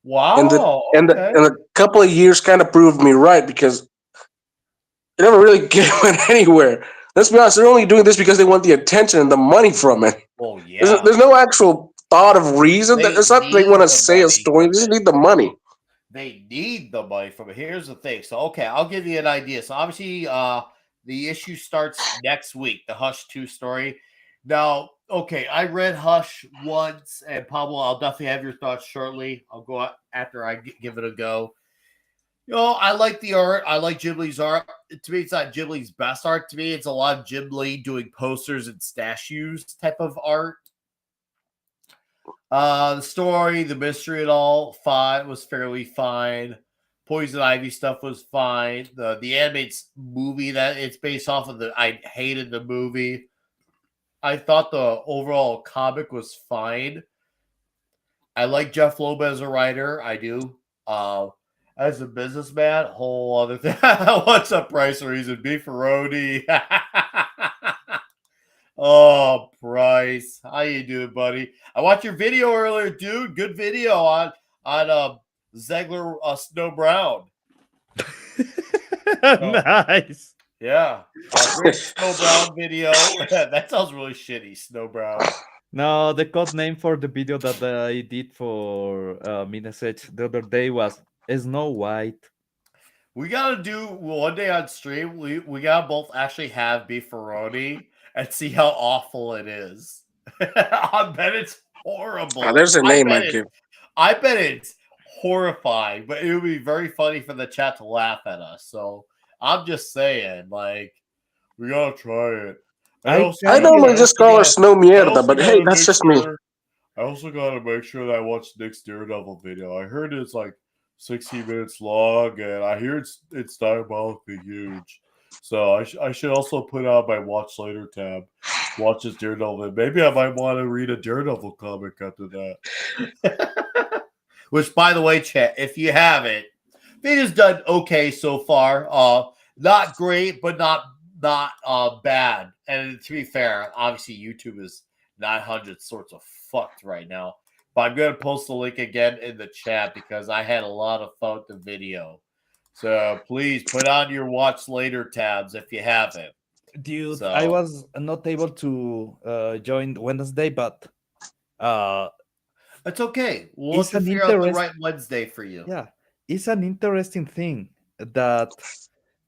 A: Wow.
C: And a couple of years kind of proved me right because it never really went anywhere. Let's be honest, they're only doing this because they want the attention and the money from it.
A: Oh, yeah.
C: There's no actual thought of reason. It's not that they want to say a story. They just need the money.
A: They need the money from it. Here's the thing. So, okay, I'll give you an idea. So, obviously, the issue starts next week, the Hush 2 story. Now, okay, I read Hush once, and Pablo, I'll definitely have your thoughts shortly. I'll go after I give it a go. I like the art. I like Jim Lee's art. To me, it's not Jim Lee's best art. To me, it's a lot of Jim Lee doing posters and statues type of art. The story, the mystery, and all was fairly fine. Poison Ivy stuff was fine. The animated movie that it's based off of, I hated the movie. I thought the overall comic was fine. I like Jeff Loeb as a writer. I do. as a businessman, whole other thing. What's up, Price Reason? Beefaroni. Oh, Bryce, how you doing, buddy? I watched your video earlier, dude. Good video on Zegler Snow Brown.
B: Nice.
A: Yeah, great Snow Brown video. That sounds really shitty, Snow Brown.
B: No, the code name for the video that I did for Minasech the other day was Snow White.
A: We gotta do one day on stream. We gotta both actually have beefaroni and see how awful it is. I bet it's horrible.
C: There's a name I give.
A: I bet it's horrifying, but it would be very funny for the chat to laugh at us. So I'm just saying, like, we gotta try it.
C: I normally just call her Snow Mierda, but hey, that's just me.
A: I also gotta make sure that I watch Nick's Daredevil video. I heard it's like 60 minutes long, and I hear it's diabolically huge. So I should also put on my watch later tab, watch his Daredevil. And maybe I might want to read a Daredevil comic after that. Which, by the way, chat, if you haven't, video's done okay so far. Not great, but not bad. And to be fair, obviously YouTube is 900 sorts of fucked right now. But I'm going to post the link again in the chat because I had a lot of fun with the video. So please put on your watch later tabs if you haven't.
B: Dude, I was not able to join Wednesday, but
A: it's okay. We'll have to figure out the right Wednesday for you.
B: Yeah, it's an interesting thing that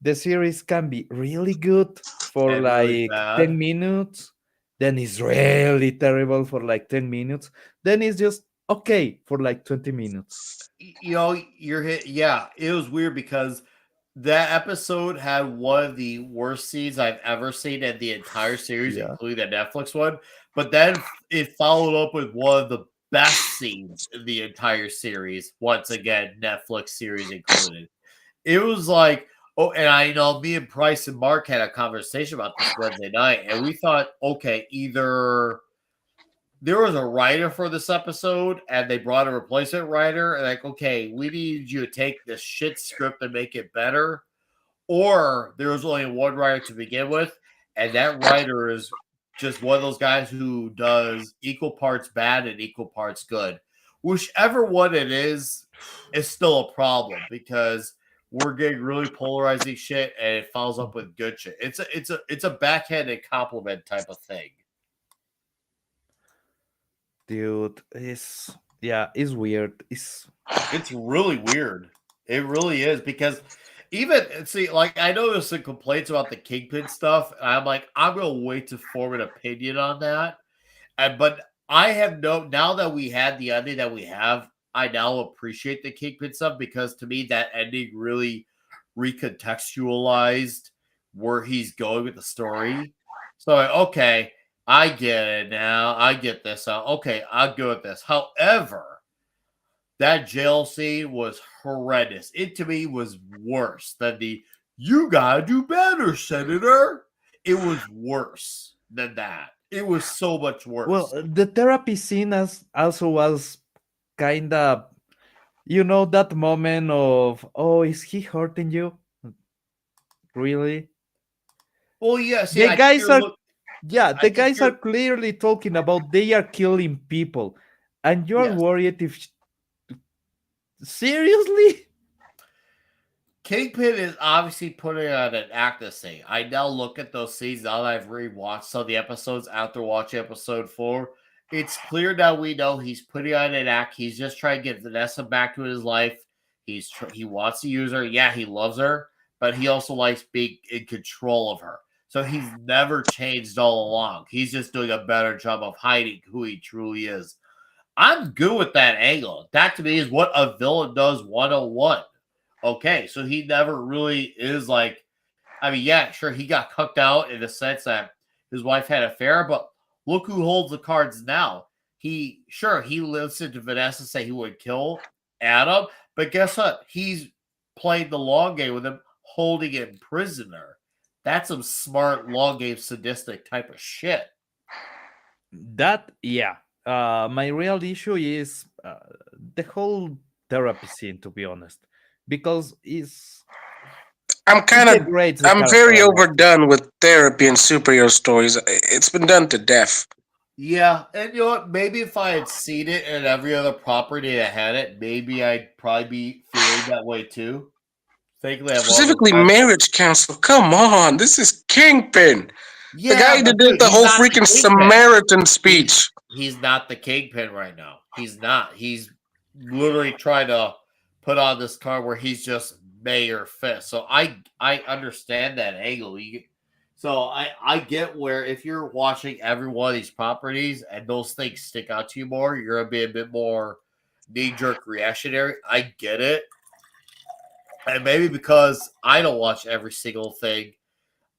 B: the series can be really good for
A: and
B: like
A: really
B: 10 minutes, then it's really terrible for like 10 minutes, then it's just okay for like 20 minutes.
A: You know, yeah, it was weird because that episode had one of the worst scenes I've ever seen in the entire series, including the Netflix one. But then it followed up with one of the best scenes in the entire series. Once again, Netflix series included. It was like, oh, and I know me and Price and Mark had a conversation about this Wednesday night, and we thought, okay, either there was a writer for this episode and they brought a replacement writer, and like, okay, we need you to take this shit script and make it better, or there was only one writer to begin with, and that writer is just one of those guys who does equal parts bad and equal parts good. Whichever one it is still a problem because we're getting really polarizing shit and it follows up with good shit. It's a backhanded compliment type of thing.
B: Dude, it's weird. It's
A: really weird. It really is because even like I know there's some complaints about the Kingpin stuff, and I'm like, I'm gonna wait to form an opinion on that. But I have now that we had the ending that we have, I now appreciate the Kingpin stuff because to me that ending really recontextualized where he's going with the story. So okay, I get it now. I get this. Okay, I'll go with this. However, that jail scene was horrendous. It to me was worse than the "you gotta do better, Senator." It was worse than that. It was so much worse.
B: Well, the therapy scene also was kind of, that moment of, oh, is he hurting you? Really?
A: Well, yes.
B: The guys are clearly talking about they are killing people, and you're worried if. Seriously?
A: Kingpin is obviously putting on an act to say. I now look at those scenes now that I've rewatched some of the episodes after watching episode 4. It's clear now we know he's putting on an act. He's just trying to get Vanessa back to his life. He wants to use her. Yeah, he loves her, but he also likes being in control of her. So he's never changed all along. He's just doing a better job of hiding who he truly is. I'm good with that angle. That to me is what a villain does 101. Okay, so he never really is like, I mean, yeah, sure, he got cucked out in the sense that his wife had an affair, but look who holds the cards now. He listened to Vanessa say he would kill Adam, but guess what? He's played the long game with him, holding him prisoner. That's some smart, long game, sadistic type of shit.
B: My real issue is the whole therapy scene, to be honest. because
C: I'm
B: it
C: kind of,
B: degrades the
C: I'm
B: character
C: very
B: a lot.
C: overdone with therapy and superhero stories. It's been done to death.
A: Yeah, and you know what? Maybe if I had seen it in every other property that had it, maybe I'd probably be feeling that way too. Thankfully, I have all those
C: Specifically,
A: friends.
C: Marriage Council. Come on, this is Kingpin. The
A: Yeah,
C: guy that
A: but
C: did
A: dude,
C: the
A: he's
C: whole
A: not the
C: freaking
A: kingpin.
C: Samaritan
A: He's
C: speech.
A: he's not the kingpin right now. He's not. He's literally trying to put on this card where he's just Mayor Fist. So I understand that angle. So I get where if you're watching every one of these properties and those things stick out to you more, you're gonna be a bit more knee jerk reactionary. I get it, and maybe because I don't watch every single thing,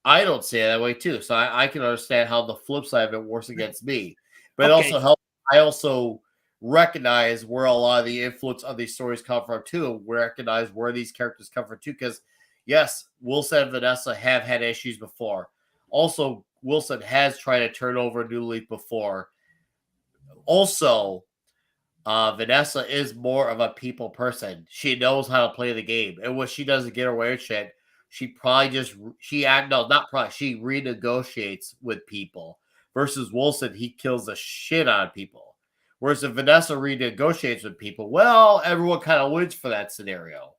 A: I don't see it that way too. So I can understand how the flip side of it works against me. But it also
B: Okay.
A: helps. I also recognize where a lot of the influence of these stories come from too. Recognize where these characters come from too. Because yes, Wilson and Vanessa have had issues before. Also, Wilson has tried to turn over a new leaf before. Also, Vanessa is more of a people person. She knows how to play the game, and when she doesn't get away with shit, she probably just she act no, not probably she renegotiates with people. Versus Wilson, he kills the shit out of people. Whereas if Vanessa renegotiates with people, well, everyone kind of wins for that scenario.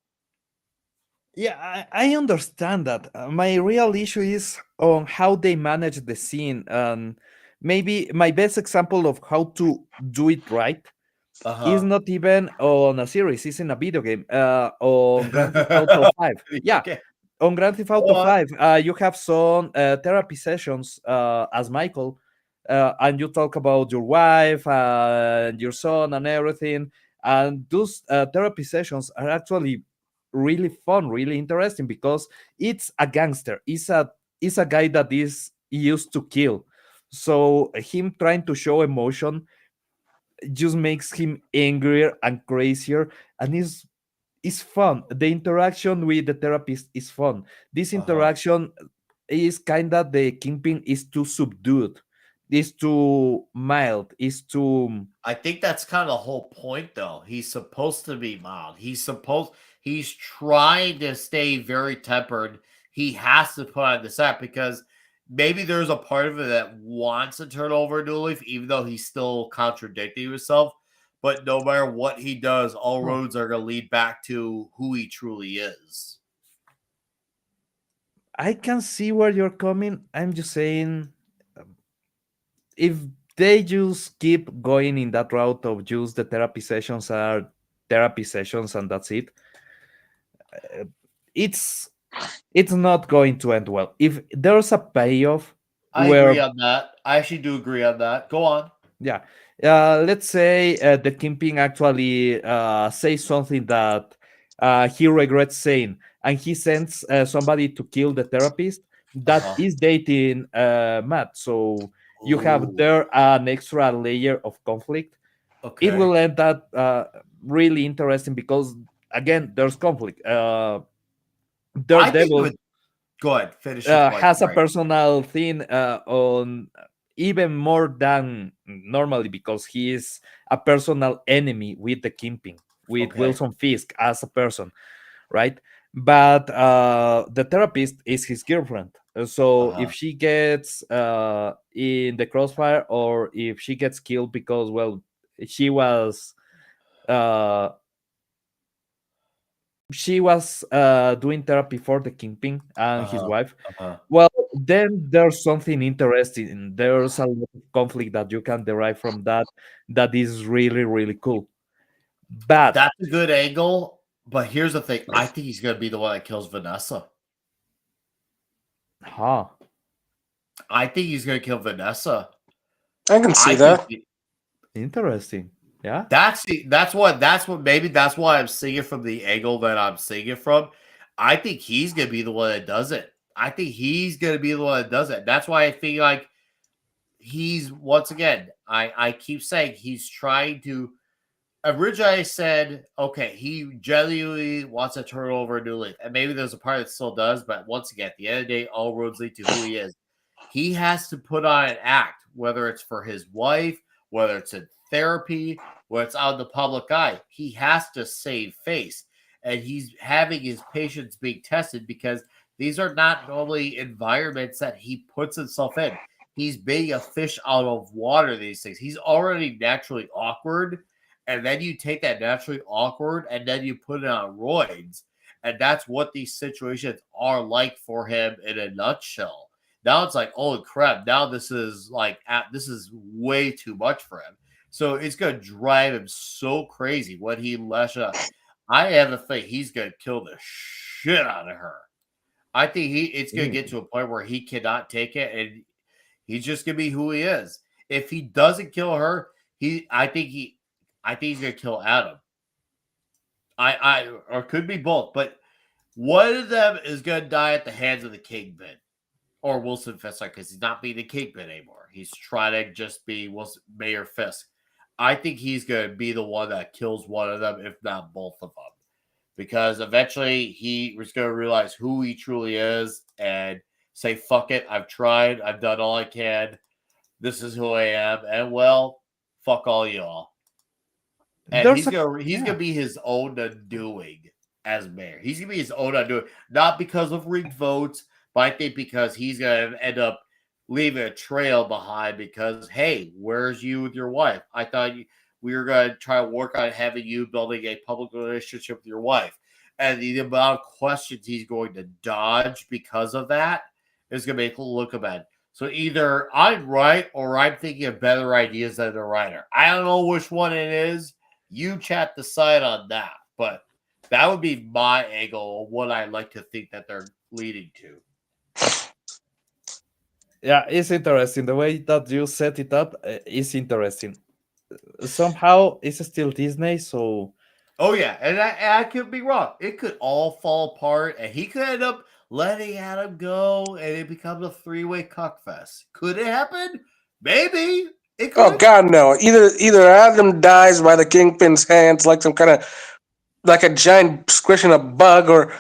B: Yeah, I understand that. My real issue is on how they manage the scene. And maybe my best example of how to do it right is
A: Uh
B: not even on a series, it's in a video game. On Grand Theft Auto
A: huh.
B: 5. Yeah,
A: Okay,
B: on Grand Theft
A: go
B: Auto
A: on.
B: 5, you have some therapy sessions as Michael, and you talk about your wife and your son and everything. And those therapy sessions are actually really fun, really interesting because it's a gangster. It's a guy that is used to kill. So him trying to show emotion just makes him angrier and crazier, and is fun. The interaction with the therapist is fun. This
A: Uh huh.
B: interaction is kind of the Kingpin is too subdued, is too mild, is too.
A: I think that's kind of the whole point, though. He's supposed to be mild. He's trying to stay very tempered. He has to put on this act because maybe there's a part of it that wants to turn over a new leaf, even though he's still contradicting himself. But no matter what he does, all
B: Oh,
A: roads are going to lead back to who he truly is.
B: I can see where you're coming. I'm just saying, if they just keep going in that route of just the therapy sessions are therapy sessions and that's it, it's it's not going to end well. If there's a payoff
A: I
B: where,
A: agree on that. I actually do agree on that. Go on.
B: yeah, let's say the Kingpin actually says something that he regrets saying, and he sends somebody to kill the therapist
A: Uh
B: that
A: huh.
B: is dating Matt. So you have
A: Ooh.
B: there an extra layer of conflict. It
A: Okay.
B: will end up really interesting because again, there's conflict.
A: I think
B: Daredevil
A: with go ahead. Finish your point.
B: has a
A: Sorry.
B: personal thing on even more than normally because he is a personal enemy with the Kingpin, with
A: Okay.
B: Wilson Fisk as a person, right? But the therapist is his girlfriend.
A: Uh
B: So if
A: huh.
B: she gets in the crossfire or if she gets killed because, well, she was uh, doing therapy for the Kingpin and
A: Uh
B: his
A: huh.
B: wife.
A: Uh huh.
B: Well, then there's something interesting. There's a lot of conflict that you can derive from that that is really, really cool. But,
A: That's a good angle. But here's the thing. I think he's gonna be the one that kills Vanessa.
B: huh,
A: I think he's gonna kill Vanessa.
C: I can see
A: I think
C: that.
B: interesting. Yeah.
A: that's what maybe that's why I'm seeing it from the angle that I'm seeing it from. I think he's gonna be the one that does it. I think he's gonna be the one that does it. That's why I feel like he's once again. I keep saying he's trying to. Originally, I said, okay, he genuinely wants to turn over a new leaf. And maybe there's a part that still does, but once again, at the end of the day, all roads lead to who he is. He has to put on an act, whether it's for his wife, whether it's in therapy, whether it's out in the public eye. He has to save face. and he's having his patience being tested because these are not normally environments that he puts himself in. He's being a fish out of water, these things. He's already naturally awkward, and then you take that naturally awkward and then you put it on roids. And that's what these situations are like for him in a nutshell. Now it's like, oh crap! Now this is like this is way too much for him. So it's gonna drive him so crazy when he lash up. I have a feeling he's gonna kill the shit out of her. I think it's gonna get to a point where he cannot take it, and he's just gonna be who he is. If he doesn't kill her, I think he's gonna kill Adam. Or could be both, but one of them is gonna die at the hands of the Kingpin or Wilson Fisk, because he's not being the Kingpin anymore. He's trying to just be Mayor Fisk. I think he's gonna be the one that kills one of them, if not both of them, because eventually he was gonna realize who he truly is and say, "Fuck it, I've tried, I've done all I can. This is who I am, and well, fuck all y'all." And he's gonna be his own undoing as mayor. He's gonna be his own undoing, not because of rigged votes, but I think because he's gonna end up leaving a trail behind. Because hey, where's you with your wife? I thought we were gonna try to work on having you building a public relationship with your wife, and the amount of questions he's going to dodge because of that is gonna make it look bad. So either I'm right or I'm thinking of better ideas than the writer. I don't know which one it is. You chat decide on that, but that would be my angle of what I like to think that they're leading to.
B: Yeah, it's interesting. The way that you set it up is interesting. Somehow it's still Disney, so
A: Oh yeah, and I could be wrong. It could all fall apart, and he could end up letting Adam go, and it becomes a three-way cuckfest. Could it happen? Maybe. It could.
C: Oh God, no! Either Adam dies by the Kingpin's hands, like some kind of like a giant squishing a bug, or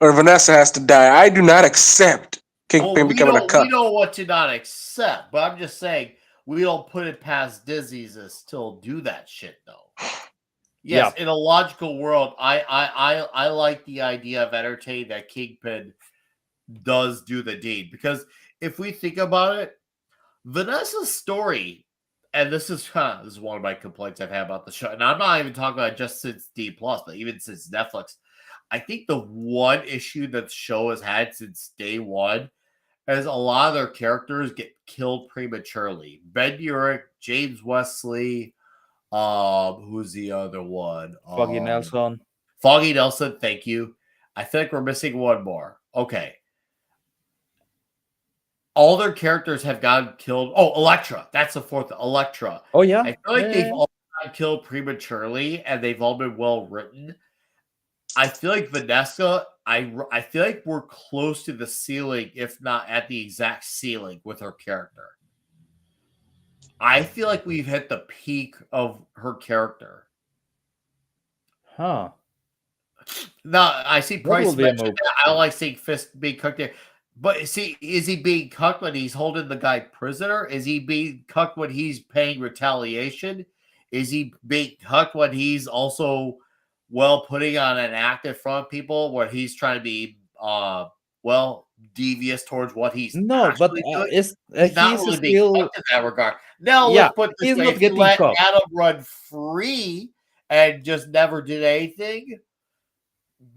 C: Vanessa has to die. I do not accept Kingpin becoming a cuck.
A: We know what to not accept, but I'm just saying we don't put it past Disney to still do that shit though. Yes, in a logical world, I like the idea of entertaining that Kingpin does do the deed, because if we think about it, Vanessa's story, and this is one of my complaints I've had about the show, and I'm not even talking about just since D plus, but even since Netflix. I think the one issue that the show has had since day one is a lot of their characters get killed prematurely. Ben Urich, James Wesley, who's the other one?
B: Foggy Nelson.
A: Foggy Nelson, thank you. I think we're missing one more. Okay. All their characters have gotten killed. Oh, Elektra. That's the fourth. Elektra.
B: Oh, yeah.
A: I feel like they've all gotten killed prematurely, and they've all been well written. I feel like Vanessa, I feel like we're close to the ceiling, if not at the exact ceiling with her character. I feel like we've hit the peak of her character.
B: Huh.
A: No, I see Price
B: will be a
A: mentioned
B: move.
A: that. I don't like seeing Fisk being cucked there. But see, is he being cucked when he's holding the guy prisoner? Is he being cucked when he's paying retaliation? Is he being cucked when he's also, well, putting on an act in front of people where he's trying to be, well, devious towards what he's
B: No, but
A: actually doing?
B: he's
A: Not really being
B: still
A: cucked in that regard. Now,
B: Yeah,
A: let's put this
B: he's
A: way.
B: not
A: If you
B: getting
A: let
B: cucked.
A: Adam run free and just never did anything,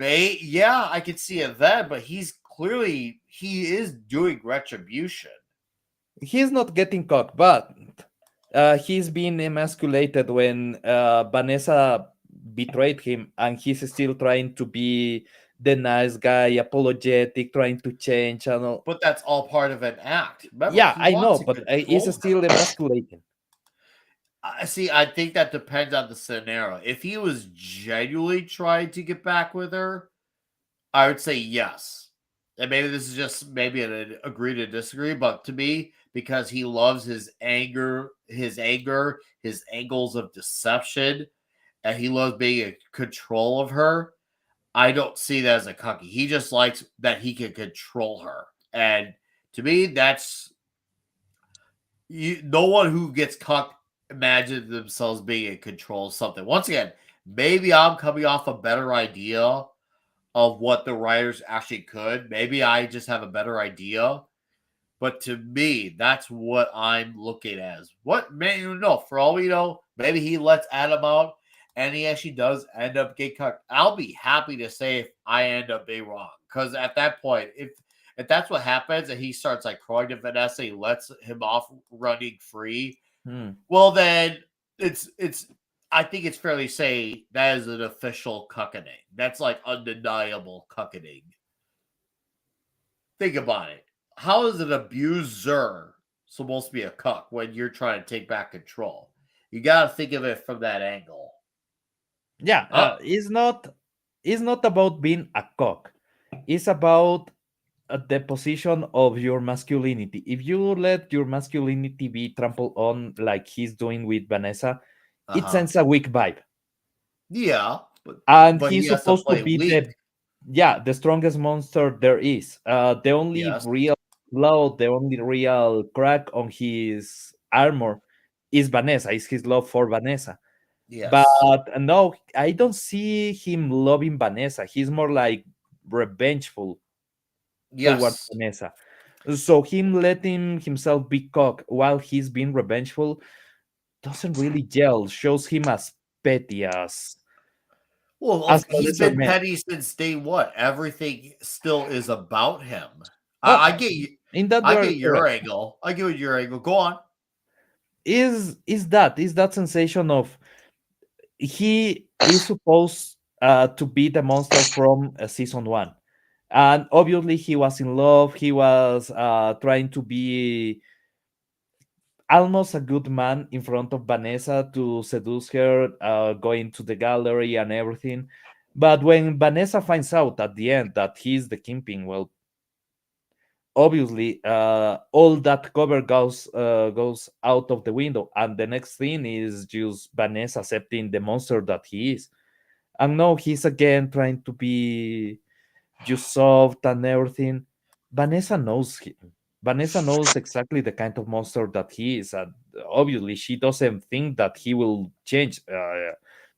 A: yeah, I could see it then, but he is doing retribution.
B: he's not getting caught, but he's being emasculated when Vanessa betrayed him, and he's still trying to be the nice guy, apologetic, trying to change and all.
A: But that's all part of an act. Remember,
B: Yeah,
A: he
B: I know,
A: wants to
B: but he's
A: control
B: still
A: her.
B: emasculating.
A: See, I think that depends on the scenario. If he was genuinely trying to get back with her, I would say yes. And maybe this is just maybe an agree to disagree, but to me, because he loves his anger, his angles of deception, and he loves being in control of her, I don't see that as a cucky. He just likes that he can control her. And to me, that's no one who gets cucked imagines themselves being in control of something. Once again, maybe I'm coming off a better idea of what the writers actually could. Maybe I just have a better idea. But to me, that's what I'm looking as. What may you know? For all we know, maybe he lets Adam out and he actually does end up getting cut. I'll be happy to say if I end up being wrong. Because at that point, if that's what happens and he starts like crying to Vanessa, he lets him off running free.
B: Hmm.
A: Well, then it's I think it's fairly say that is an official cuckoning. That's like undeniable cuckoning. Think about it. How is an abuser supposed to be a cuck when you're trying to take back control? You got to think of it from that angle.
B: Yeah, it's not about being a cock. It's about the position of your masculinity. If you let your masculinity be trampled on like he's doing with Vanessa, it
A: Uh-huh.
B: sends a weak vibe.
A: Yeah,
B: And
A: but
B: he's
A: he has to
B: supposed to
A: play
B: be
A: weak.
B: the strongest monster there is. The only
A: Yes.
B: real flaw, the only real crack on his armor is Vanessa, is his love for Vanessa. But
A: Yes.
B: no, I don't see him loving Vanessa. He's more like revengeful towards
A: Yes.
B: Vanessa. So him letting himself be cock while he's being revengeful doesn't really gel. Shows him as petty
A: Well,
B: as a
A: he's
B: lesser
A: been
B: man.
A: petty since day one. Everything still is about him.
B: No,
A: I get you.
B: in that you
A: I
B: are
A: get your
B: correct.
A: angle. I get your angle. Go on.
B: Is that sensation of he is supposed to be the monster from season one, and obviously he was in love. He was trying to be almost a good man in front of Vanessa to seduce her, going to the gallery and everything. But when Vanessa finds out at the end that he's the kingpin, well, obviously all that cover goes out of the window, and the next thing is just Vanessa accepting the monster that he is. And now he's again trying to be just soft and everything. Vanessa knows him. Vanessa knows exactly the kind of monster that he is, and obviously she doesn't think that he will change.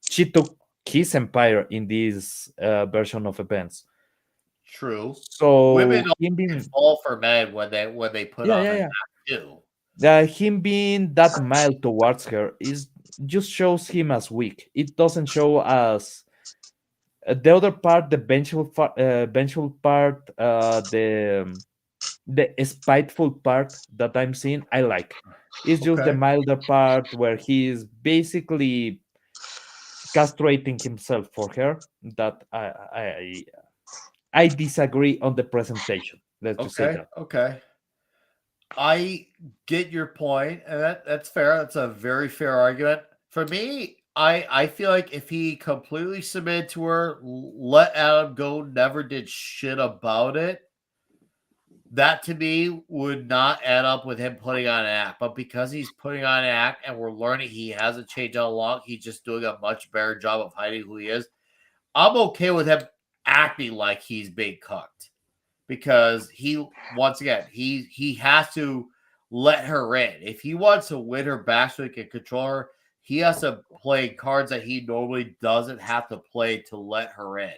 B: She took his empire in this version of events.
A: True.
B: So
A: Women
B: him
A: can
B: being,
A: fall for men when they put
B: yeah,
A: on
B: yeah,
A: an
B: yeah,
A: act too.
B: him being that mild towards her is just shows him as weak. It doesn't show as the other part, the vengeful part, the spiteful part that I'm seeing. I like. It's just the
A: Okay.
B: milder part where he is basically castrating himself for her. That I disagree on the presentation. Let's just say
A: Okay.
B: that.
A: Okay. I get your point, and that's fair. That's a very fair argument. For me, I feel like if he completely submitted to her, let Adam go, never did shit about it, that to me would not add up with him putting on an act. But because he's putting on an act and we're learning he hasn't changed all along, he's just doing a much better job of hiding who he is. I'm okay with him acting like he's being cucked because he once again he has to let her in. If he wants to win her back so he can control her, he has to play cards that he normally doesn't have to play to let her in.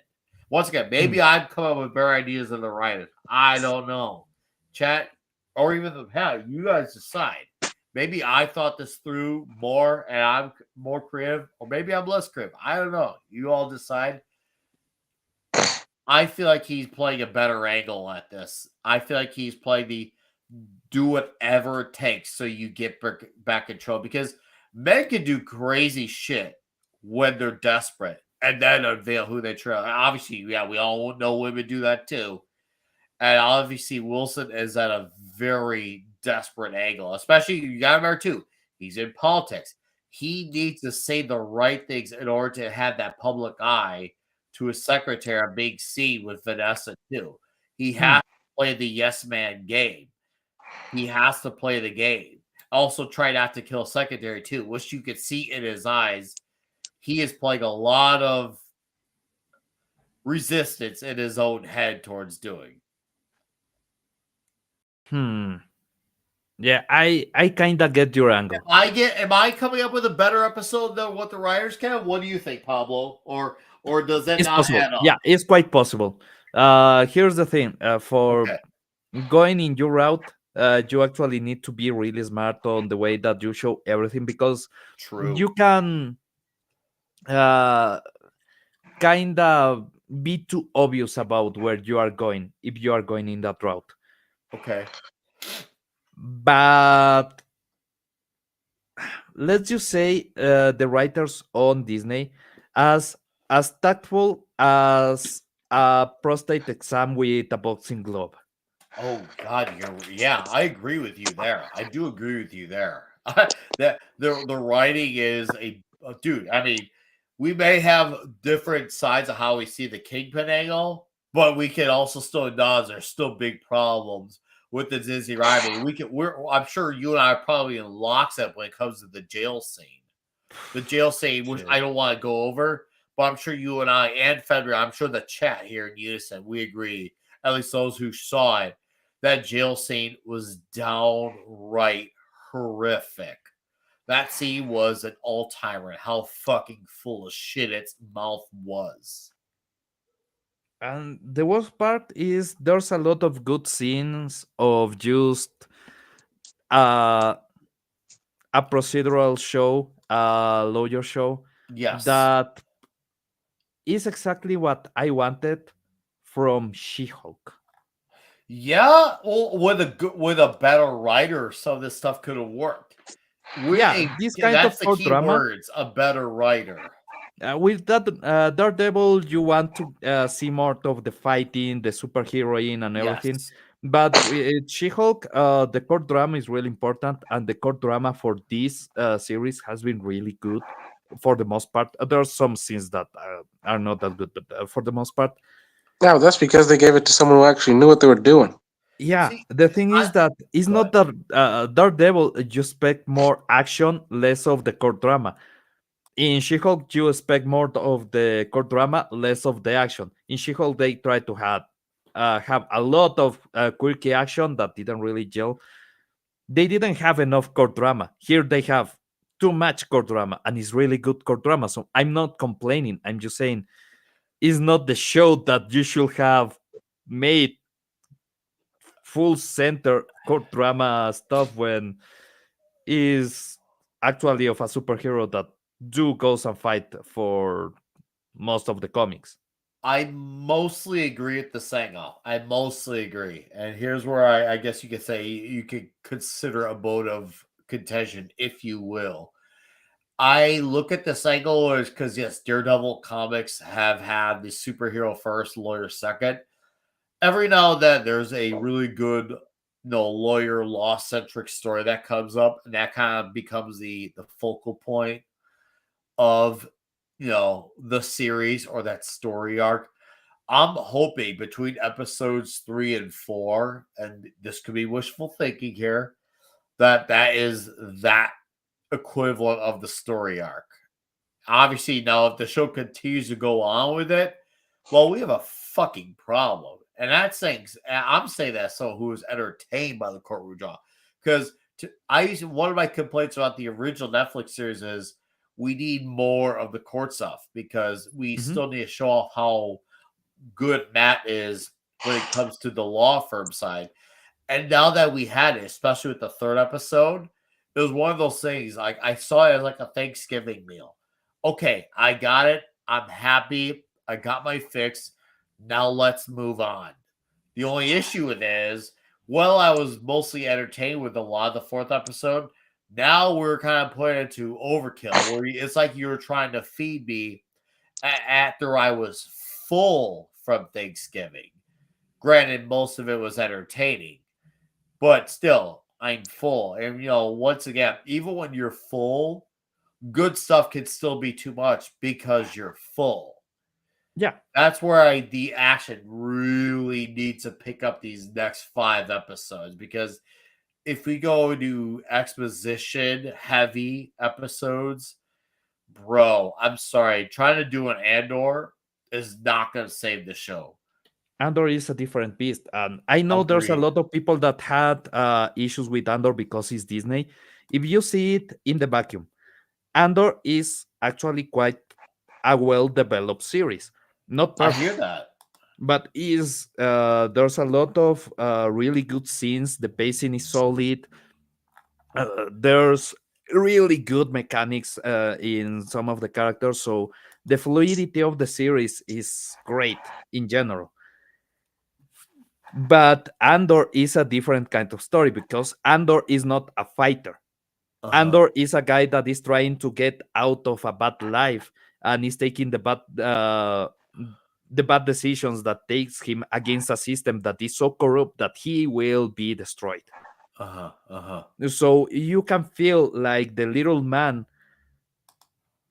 A: Once again,
B: Hmm.
A: maybe I've come up with better ideas than the writers. I don't know. Chat or even the panel, you guys decide. Maybe I thought this through more and I'm more creative, or maybe I'm less creative. I don't know. You all decide. I feel like he's playing a better angle at this. I feel like he's playing the do whatever it takes so you get back control because men can do crazy shit when they're desperate and then unveil who they trail. Obviously, yeah, we all know women do that too. And obviously, Wilson is at a very desperate angle, especially you got to remember too, he's in politics. He needs to say the right things in order to have that public eye to his secretary and being seen with Vanessa too. He
B: Hmm.
A: has to play the yes man game. He has to play the game. Also, try not to kill secondary too, which you could see in his eyes. He is playing a lot of resistance in his own head towards doing.
B: Hmm. Yeah, I kind of get your angle.
A: Am I coming up with a better episode than what the writers can? What do you think, Pablo? Or does that
B: It's
A: not
B: possible.
A: add up?
B: Yeah, it's quite possible. Here's the thing. For
A: Okay,
B: going in your route, you actually need to be really smart on the way that you show everything, because
A: true.
B: you can uh, kind of be too obvious about where you are going if you are going in that route.
A: Okay.
B: But let's just say the writers on Disney, as tactful as a prostate exam with a boxing glove.
A: Oh God, yeah, I agree with you there. I do agree with you there. That the writing is dude. I mean, we may have different sides of how we see the Kingpin angle, but we can also still acknowledge there's still big problems with the Disney writing. I'm sure you and I are probably in lockstep when it comes to the jail scene. The jail scene, which I don't want to go over, but I'm sure you and I and Fedra, I'm sure the chat here in unison, we agree, at least those who saw it, that jail scene was downright horrific. That scene was an all-timer and how fucking full of shit its mouth was.
B: And the worst part is there's a lot of good scenes of just uh, a procedural show, a lawyer show,
A: Yes.
B: that is exactly what I wanted from She-Hulk.
A: Yeah, well, with a better writer, some of this stuff could have worked.
B: Yeah, this kind
A: That's
B: of
A: the
B: court
A: key
B: drama.
A: words, a better writer.
B: With that Daredevil, you want to see more of the fighting, the superheroine, and everything.
A: Yes.
B: But with She-Hulk, the court drama is really important, and the court drama for this series has been really good for the most part. There are some scenes that are not that good, but for the most part,
C: No, that's because they gave it to someone who actually knew what they were doing.
B: yeah.
A: See,
B: The thing
A: I
B: is that it's
A: go
B: not
A: ahead.
B: that Daredevil. You expect more action, less of the court drama. In She-Hulk, you expect more of the court drama, less of the action. In She-Hulk, they try to have a lot of quirky action that didn't really gel. They didn't have enough court drama. Here they have too much court drama, and it's really good court drama. So I'm not complaining. I'm just saying it's not the show that you should have made full center court drama stuff when is actually of a superhero that do goes and fight for most of the comics.
A: I mostly agree with the Sango. I mostly agree. And here's where I guess you could say you could consider a vote of contention, if you will. I look at this angle as because yes, Daredevil comics have had the superhero first, lawyer second. Every now and then there's a really good, lawyer law centric story that comes up, and that kind of becomes the focal point of the series or that story arc. I'm hoping between episodes 3 and 4, and this could be wishful thinking here, that is that equivalent of the story arc. Obviously, now if the show continues to go on with it, well, we have a fucking problem. And I'm saying that so who is entertained by the courtroom drama. Because one of my complaints about the original Netflix series is we need more of the court stuff because we
B: Mhm.
A: still need to show off how good Matt is when it comes to the law firm side. And now that we had it, especially with the third episode, it was one of those things like I saw it as like a Thanksgiving meal. Okay, I got it. I'm happy. I got my fix. Now let's move on. The only issue with it is, well, I was mostly entertained with a lot of the fourth episode. Now we're kind of putting it to overkill, where it's like you were trying to feed me after I was full from Thanksgiving. Granted, most of it was entertaining, but still, I'm full. And, once again, even when you're full, good stuff can still be too much because you're full.
B: Yeah,
A: That's where the action really needs to pick up these next 5 episodes because if we go to exposition heavy episodes, bro, I'm sorry. Trying to do an Andor is not going to save the show.
B: Andor is a different beast, and I know there's a
A: Agreed.
B: lot of people that had issues with Andor because it's Disney. If you see it in the vacuum, Andor is actually quite a well-developed series. Not
A: I hear
B: perfect,
A: that.
B: but is there's a lot of really good scenes. The pacing is solid. There's really good mechanics in some of the characters, so the fluidity of the series is great in general. But Andor is a different kind of story because Andor is not a fighter.
A: Uh-huh.
B: Andor is a guy that is trying to get out of a bad life and is taking the bad decisions that takes him against a system that is so corrupt that he will be destroyed.
A: Uh-huh. Uh-huh.
B: So you can feel like the little man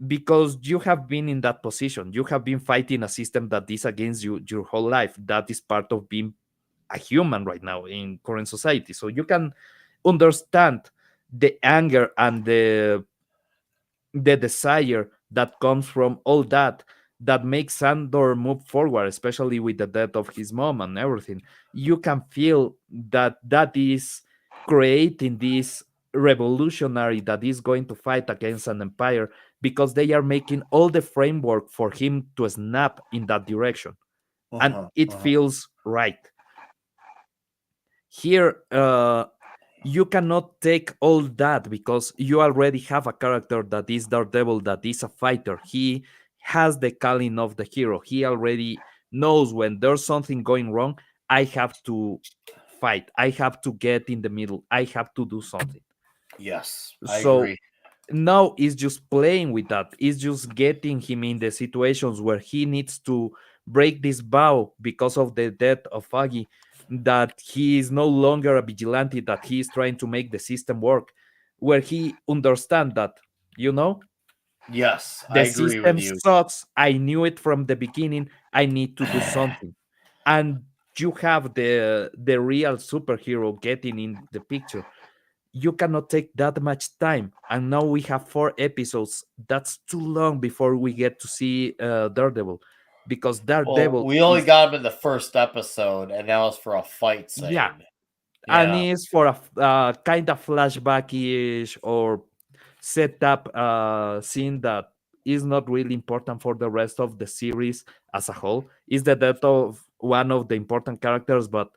B: because you have been in that position. You have been fighting a system that is against you your whole life. That is part of being a human right now in current society. So you can understand the anger and the desire that comes from all that makes Sandor move forward, especially with the death of his mom and everything. You can feel that that is creating this revolutionary that is going to fight against an empire because they are making all the framework for him to snap in that direction, and
A: Uh-huh.
B: it
A: Uh-huh.
B: feels right. Here, you cannot take all that because you already have a character that is Daredevil, that is a fighter. He has the calling of the hero. He already knows when there's something going wrong, I have to fight. I have to get in the middle. I have to do something.
A: Yes, I
B: So
A: agree.
B: now it's just playing with that. It's just getting him in the situations where he needs to break this vow because of the death of Faggy, that he is no longer a vigilante, that he is trying to make the system work, where he understand that, you know,
A: Yes, I
B: the
A: agree with
B: system
A: you.
B: sucks. I knew it from the beginning. I need to do something. And you have the real superhero getting in the picture. You cannot take that much time, and now we have 4 episodes. That's too long before we get to see Daredevil, because
A: Well,
B: Daredevil
A: we only
B: is,
A: got him in the first episode, and that was for a fight
B: yeah,
A: scene.
B: and
A: Yeah.
B: is for a kind of flashback-ish or setup scene that is not really important for the rest of the series as a whole. Is the death of one of the important characters, but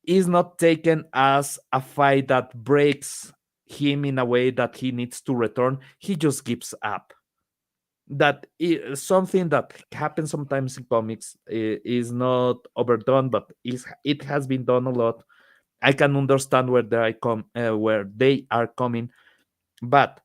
B: is not taken as a fight that breaks him in a way that he needs to return. He just gives up. That is something that happens sometimes in comics, is not overdone, but it has been done a lot. I can understand where they are coming, but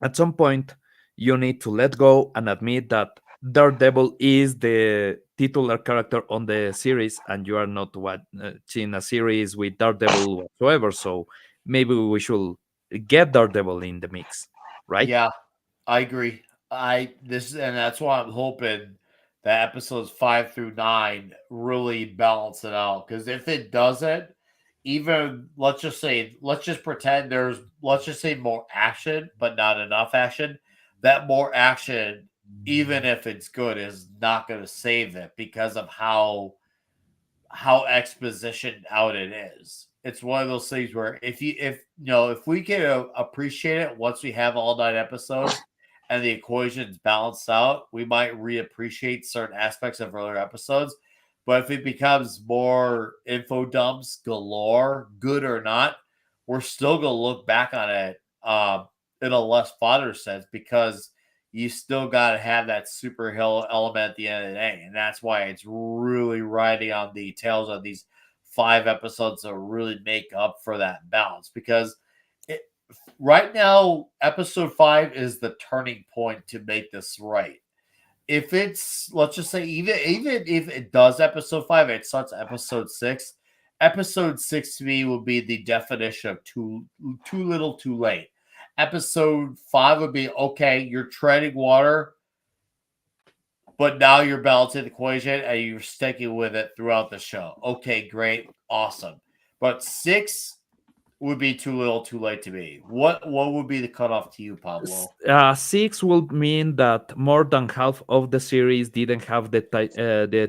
B: at some point you need to let go and admit that Daredevil is the titular character on the series, and you are not watching a series with Daredevil whatsoever. So maybe we should get Daredevil in the mix, right?
A: Yeah, I agree. And that's why I'm hoping that episodes 5 through 9 really balance it out. Because if it doesn't, even let's just pretend let's just say more action, but not enough action. That more action, even if it's good, is not going to save it because of how exposition out it is. It's one of those things where if we can appreciate it once we have all 9 episodes and the equation's balanced out, we might reappreciate certain aspects of earlier episodes. But if it becomes more info dumps galore, good or not, we're still gonna look back on it in a less fodder sense because you still got to have that superhero element at the end of the day. And that's why it's really riding on the tails of these 5 episodes to really make up for that balance. Because it, right now, episode 5 is the turning point to make this right. If it's, let's just say, even if it does episode 5, it starts episode 6. Episode 6 to me will be the definition of too little, too late. Episode 5 would be okay, you're treading water, but now you're balancing the equation and you're sticking with it throughout the show. Okay, great, awesome. But 6 would be too little, too late to me? What would be the cutoff to you, Pablo?
B: 6 will mean that more than half of the series didn't have the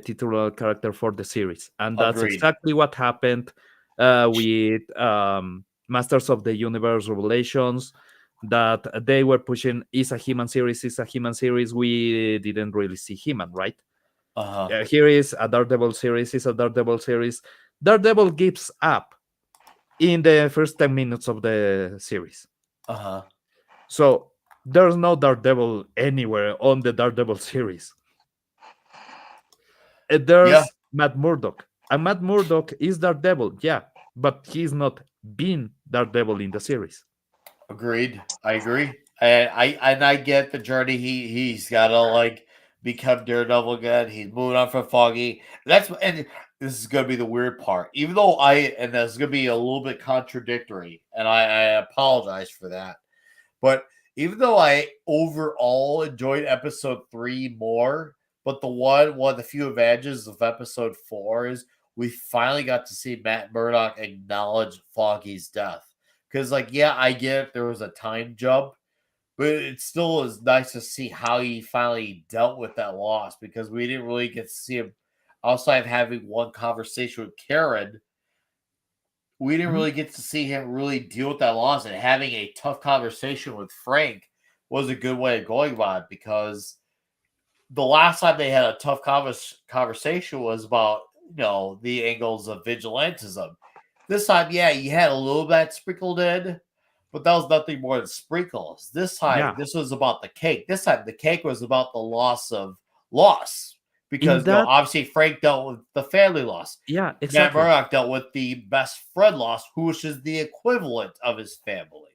B: titular character for the series, and that's
A: Agreed.
B: exactly what happened with Masters of the Universe Revelations. That they were pushing is a He-Man series, is a He-Man series. We didn't really see He-Man, right?
A: Uh-huh.
B: Here is a Daredevil series, is a Daredevil series. Daredevil gives up in the first 10 minutes of the series.
A: Uh-huh.
B: So there's no Daredevil anywhere on the Daredevil series. There's
A: Yeah.
B: Matt Murdock. And Matt Murdock is Daredevil, yeah, but he's not been Daredevil in the series.
A: Agreed. I agree. And I get the journey. He's gotta like become Daredevil again. He's moving on from Foggy. And this is gonna be the weird part. Even though and that's gonna be a little bit contradictory, and I apologize for that. But even though I overall enjoyed episode 3 more, but one of the few advantages of episode 4 is we finally got to see Matt Murdock acknowledge Foggy's death. Because, like, yeah, I get it, there was a time jump, but it still is nice to see how he finally dealt with that loss because we didn't really get to see him outside of having one conversation with Karen. We didn't really get to see him really deal with that loss, and having a tough conversation with Frank was a good way of going about it because the last time they had a tough conversation was about, the angles of vigilantism. This time, yeah, you had a little bit sprinkled in, but that was nothing more than sprinkles. This time, This was about the cake. This time, the cake was about the loss because
B: that,
A: obviously Frank dealt with the family loss.
B: Yeah,
A: Matt
B: exactly.
A: Murdock dealt with the best friend loss, which is the equivalent of his family.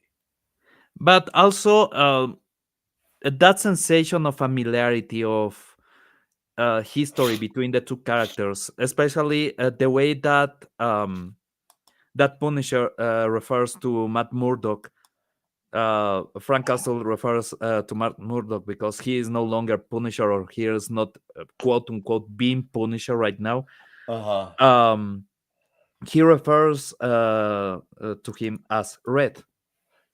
B: But also, that sensation of familiarity of history between the two characters, especially the way that that Punisher refers to Matt Murdock. Frank Castle refers to Matt Murdock because he is no longer Punisher, or he is not quote unquote being Punisher right now. He refers to him as Red.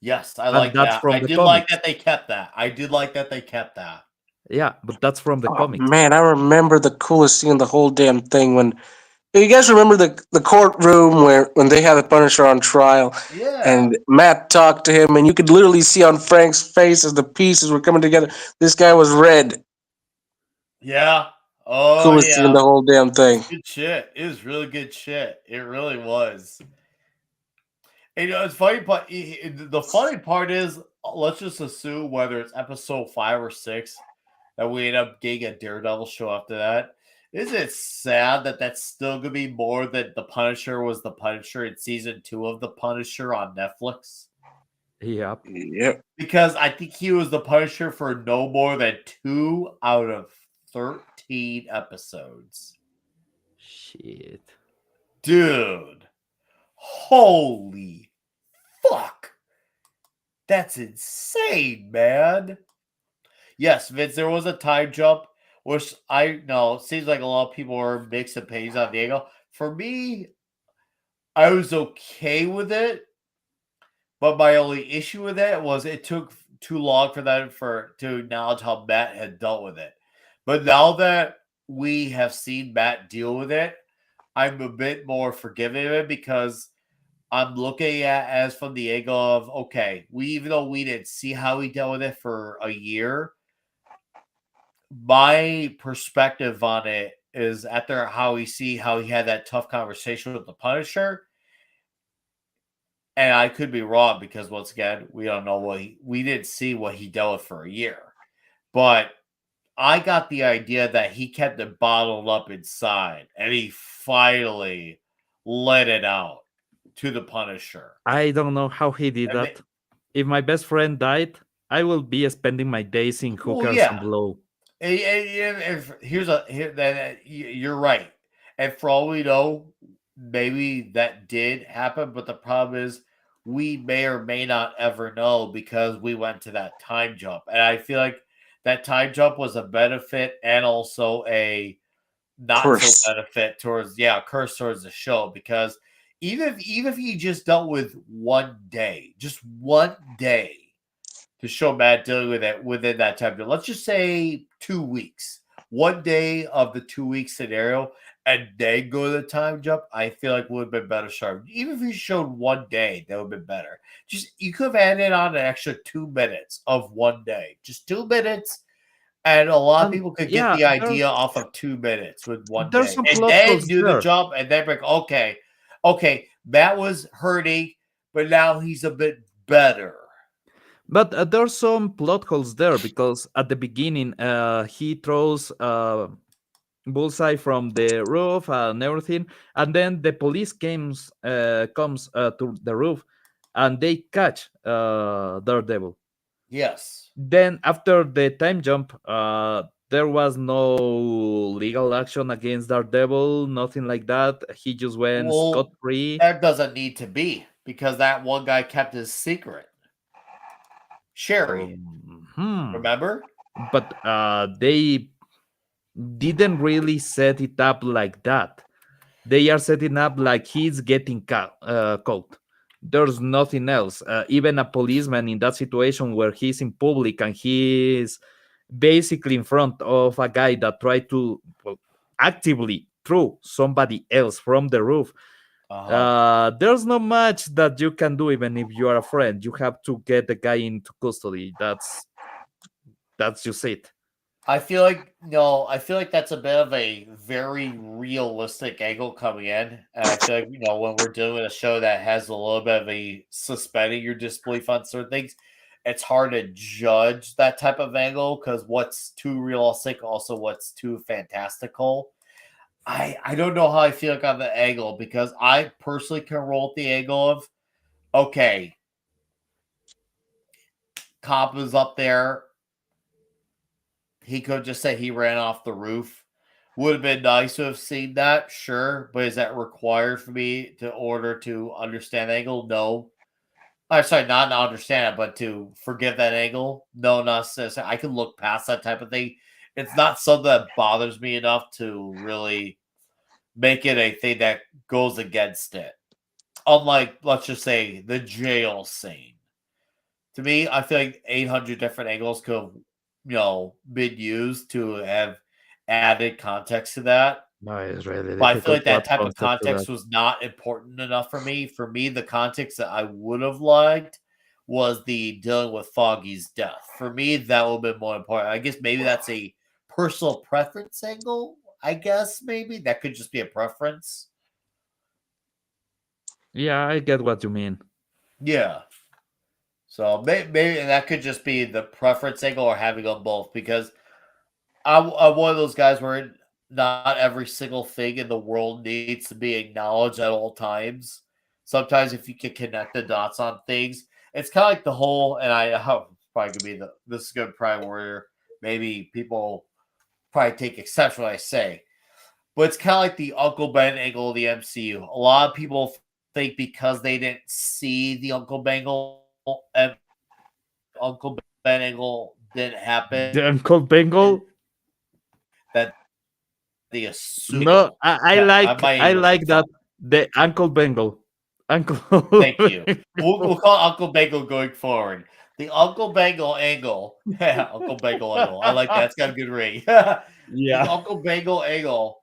A: Yes, I
B: And
A: like
B: that's
A: that.
B: from
A: I
B: the
A: did like
B: comics.
A: that they kept that. I did like that they kept that.
B: Yeah, but that's from the
C: Oh
B: comics.
C: man, I remember the coolest scene in the whole damn thing when you guys remember the courtroom where when they had the Punisher on trial
A: Yeah.
C: and Matt talked to him and you could literally see on Frank's face as the pieces were coming together. This guy was Red.
A: Yeah. Oh,
C: Coolest scene in
A: yeah.
C: the whole damn thing.
A: Good shit. It was really good shit. It really was. And it's funny, but the funny part is, let's just assume whether it's episode 5 or 6 that we end up getting a Daredevil show after that. Is it sad that that's still gonna be more than the Punisher was the Punisher in season 2 of the Punisher on Netflix?
B: Yep.
C: Yep.
A: Because I think he was the Punisher for no more than 2 out of 13 episodes.
B: Shit.
A: Dude. Holy fuck. That's insane, man. Yes, Vince, there was a time jump, which I know seems like a lot of people are mixed opinions on Diego. For me, I was okay with it, but my only issue with it was it took too long for them to acknowledge how Matt had dealt with it. But now that we have seen Matt deal with it, I'm a bit more forgiving of it because I'm looking at as from the angle of okay, even though we didn't see how he dealt with it for a year, my perspective on it is after how he had that tough conversation with the Punisher. And I could be wrong because once again, we don't know we didn't see what he dealt with for a year. But I got the idea that he kept it bottled up inside and he finally let it out to the Punisher.
B: I don't know how he did
A: And
B: that. If my best friend died, I will be spending my days in hookers and blow.
A: You're right. And for all we know, maybe that did happen, but the problem is we may or may not ever know because we went to that time jump. And I feel like that time jump was a benefit and also a not
C: Curse.
A: so benefit towards curse towards the show because even if he just dealt with one day, just one day to show Matt dealing with it within that time. Let's just say 2 weeks. One day of the 2 week scenario, and then go to the time jump. I feel like would have been better. Sharp. Even if you showed one day, that would have been better. Just you could have added on an extra 2 minutes of one day, just 2 minutes, and a lot of
B: And
A: people could get
B: yeah,
A: the idea off of 2 minutes with one
B: there's
A: day,
B: some
A: and
B: plot
A: then
B: holes
A: do the
B: there.
A: jump, and then break. Okay, Matt was hurting, but now he's a bit better.
B: But there's some plot holes there because at the beginning, he throws Bullseye from the roof and everything, and then the police comes to the roof, and they catch Daredevil.
A: Yes.
B: Then after the time jump, there was no legal action against Daredevil, nothing like that. He just went scot
A: Well,
B: free.
A: there doesn't need to be because that one guy kept his secret. Sherry, remember?
B: But they didn't really set it up like that. They are setting up like he's getting caught. There's nothing else. Even a policeman in that situation where he's in public and he's basically in front of a guy that tried to actively throw somebody else from the roof. There's not much that you can do even if you are a friend. You have to get the guy into custody. That's just it.
A: I feel like no, I feel like that's a bit of a very realistic angle coming in. And I feel like when we're doing a show that has a little bit of a suspending your disbelief on certain things, it's hard to judge that type of angle because what's too realistic, also what's too fantastical. I don't know how I feel like on the angle because I personally can roll with the angle of okay, cop is up there. He could just say he ran off the roof. Would have been nice to have seen that, sure, but is that required for me to order to understand the angle? No. I'm sorry, not to understand it, but to forgive that angle. No, not necessarily. I can look past that type of thing. It's not something that bothers me enough to really make it a thing that goes against it. Unlike, let's just say, the jail scene. To me, I feel like 800 different angles could have, been used to have added context to that.
B: No, it's really
A: But I feel
B: difficult
A: like
B: to add
A: that type of
B: concept to that.
A: context was not important enough for me. For me, the context that I would have liked was the dealing with Foggy's death. For me, that would have been more important. I guess maybe that's a personal preference angle. I guess maybe that could just be a preference.
B: Yeah, I get what you mean.
A: Yeah. So maybe that could just be the preference angle or having them both because I'm one of those guys where not every single thing in the world needs to be acknowledged at all times. Sometimes if you can connect the dots on things, it's kind of like the whole, and I probably could be this is good Prime Warrior. Maybe people probably take exception when I say, but it's kind of like the Uncle Ben angle of the MCU. A lot of people think because they didn't see the Uncle Ben angle didn't happen,
B: The Uncle Bengal?
A: that they assume.
B: No, I like
A: My
B: I
A: English
B: like
A: is
B: that
A: fine.
B: the Uncle Bengal. Uncle
A: Thank you. We'll
B: Bengal.
A: call Uncle Bagel going forward. The Uncle Bagel angle. Uncle Bagel angle. I like that. It's got a good ring. The
B: Yeah.
A: Uncle Bagel angle.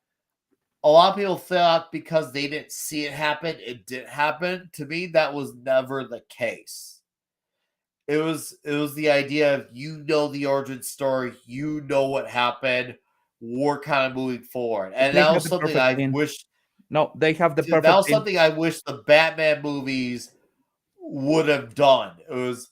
A: A lot of people thought because they didn't see it happen, it didn't happen. To me, that was never the case. It was the idea of the origin story, what happened. We're kind of moving forward, and
B: They
A: that
B: have
A: was
B: the
A: something
B: perfect
A: I
B: scene.
A: wish.
B: No, they have the
A: That
B: perfect
A: was
B: scene.
A: something I wish the Batman movies would have done. It was,